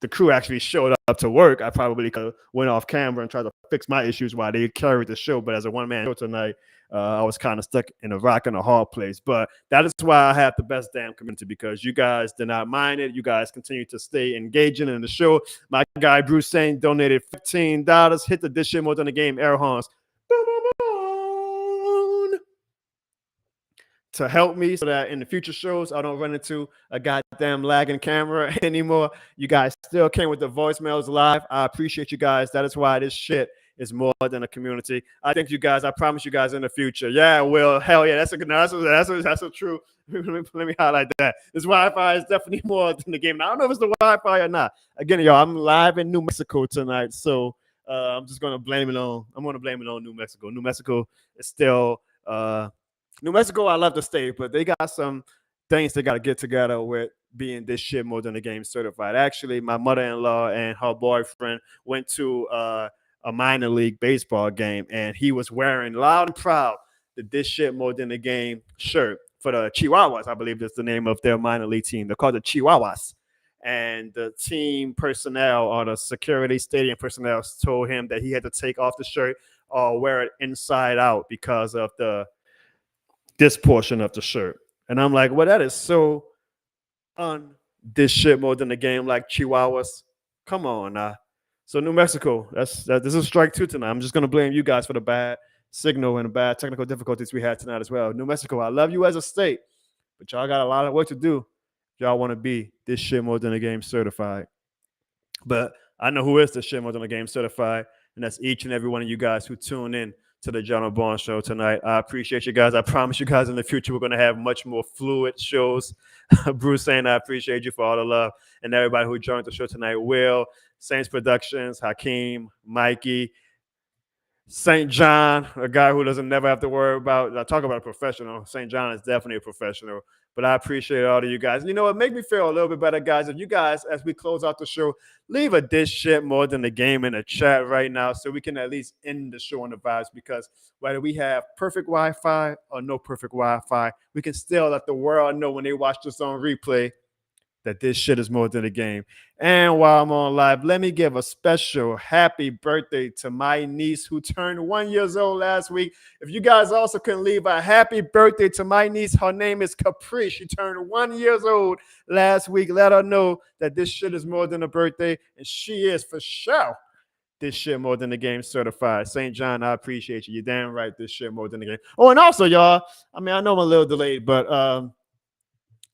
the crew actually showed up to work, I probably could have went off camera and tried to fix my issues while they carried the show. But as a one-man show tonight, I was kind of stuck in a rock and a hard place. But that is why I have the best damn community, because you guys did not mind it. You guys continue to stay engaging in the show. My guy Bruce Saint donated $15. Hit the This Shit More Than the Game air horns to help me so that in the future shows I don't run into a goddamn lagging camera anymore. You guys still came with the voicemails live. I appreciate you guys. That is why this shit is more than a community. I thank you guys. I promise you guys in the future. Yeah, Will. Hell yeah. That's a true. Let me highlight that. This Wi-Fi is definitely more than the game. Now, I don't know if it's the Wi-Fi or not. Again, y'all, I'm live in New Mexico tonight, so I'm just gonna blame it on. I'm gonna blame it on New Mexico. New Mexico is still. New Mexico, I love the state, but they got some things they got to get together with being This Shit More Than the Game certified. Actually, my mother-in-law and her boyfriend went to a minor league baseball game, and he was wearing loud and proud the This Shit More Than the Game shirt for the Chihuahuas. I believe that's the name of their minor league team. They're called the Chihuahuas. And the team personnel or the security stadium personnel told him that he had to take off the shirt or wear it inside out because of this portion of the shirt. And I'm like, well, that is so This Shit More Than the Game, like Chihuahuas. Come on now. So New Mexico, this is strike two tonight. I'm just gonna blame you guys for the bad signal and the bad technical difficulties we had tonight as well. New Mexico, I love you as a state, but y'all got a lot of work to do if y'all want to be This Shit More Than the Game certified. But I know who is This Shit More Than the Game certified, and that's each and every one of you guys who tune in to the Jono Barnes Show tonight. I appreciate you guys. I promise you guys in the future we're going to have much more fluid shows. Bruce saying I appreciate you for all the love and everybody who joined the show tonight. Will, Saints Productions, Hakeem, Mikey, St. John, a guy who doesn't never have to worry about. I talk about a professional. St. John is definitely a professional. But I appreciate all of you guys. And you know what? Make me feel a little bit better, guys. If you guys, as we close out the show, leave a This Shit More Than the Game in the chat right now so we can at least end the show on the vibes, because whether we have perfect Wi-Fi or no perfect Wi-Fi, we can still let the world know when they watch this on replay that this shit is more than a game. And while I'm on live, let me give a special happy birthday to my niece who turned 1 year old last week. If you guys also can leave a happy birthday to my niece, her name is Capri. She turned 1 year old last week. Let her know that this shit is more than a birthday, and she is for sure This Shit More Than the Game certified. St. John, I appreciate you. You're damn right, this shit more than the game. Oh, and also, y'all, I mean, I know I'm a little delayed, but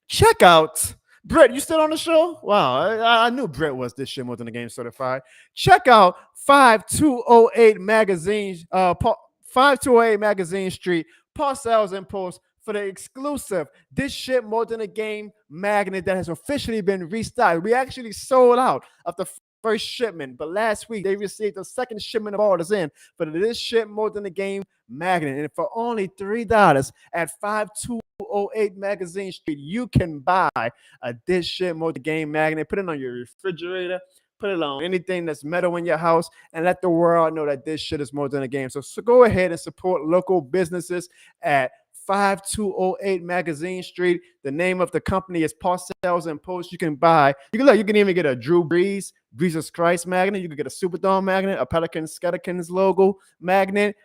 check out Brett. You still on the show? Wow, I knew Brett was This Shit More Than the Game certified. Check out 5208 Magazine, 5208 Magazine Street, Parcells and Post for the exclusive This Shit More Than a Game magnet that has officially been restocked. We actually sold out of the first shipment, but last week they received the second shipment of orders in for the This Shit More Than a Game magnet, and for only $3 at 5208 Magazine Street, you can buy a This Shit More Than Game magnet. Put it on your refrigerator, put it on anything that's metal in your house, and let the world know that this shit is more than a game. So go ahead and support local businesses at 5208 Magazine Street. The name of the company is Parcells and Post. You can buy, you can even get a Drew Brees, Jesus Christ magnet. You can get a Superdome magnet, a Pelican Skeletons logo magnet.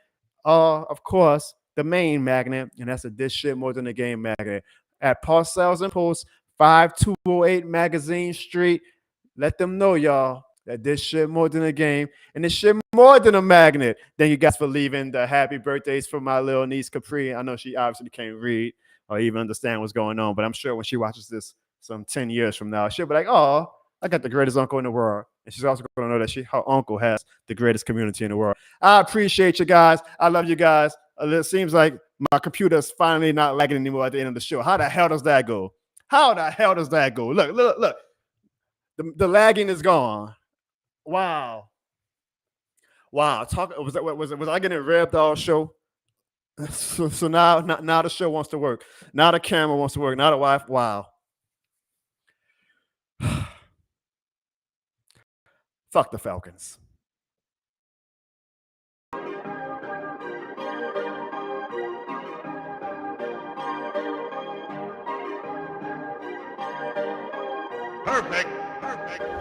Of course, the main magnet, and that's a This Shit More Than a Game magnet at Parcells and Post, 5208 Magazine Street. Let them know, y'all, that this shit more than a game and this shit more than a magnet. Thank you guys for leaving the happy birthdays for my little niece Capri. I know she obviously can't read or even understand what's going on, but I'm sure when she watches this some 10 years from now, she'll be like, oh, I got the greatest uncle in the world. And she's also going to know that her uncle has the greatest community in the world. I appreciate you guys. I love you guys. It seems like my computer is finally not lagging anymore at the end of the show. How the hell does that go? How the hell does that go? Look. The lagging is gone. Wow. Was I getting revved all show? So now the show wants to work. Now the camera wants to work. Now the wife. Wow. Fuck the Falcons. Perfect. Perfect.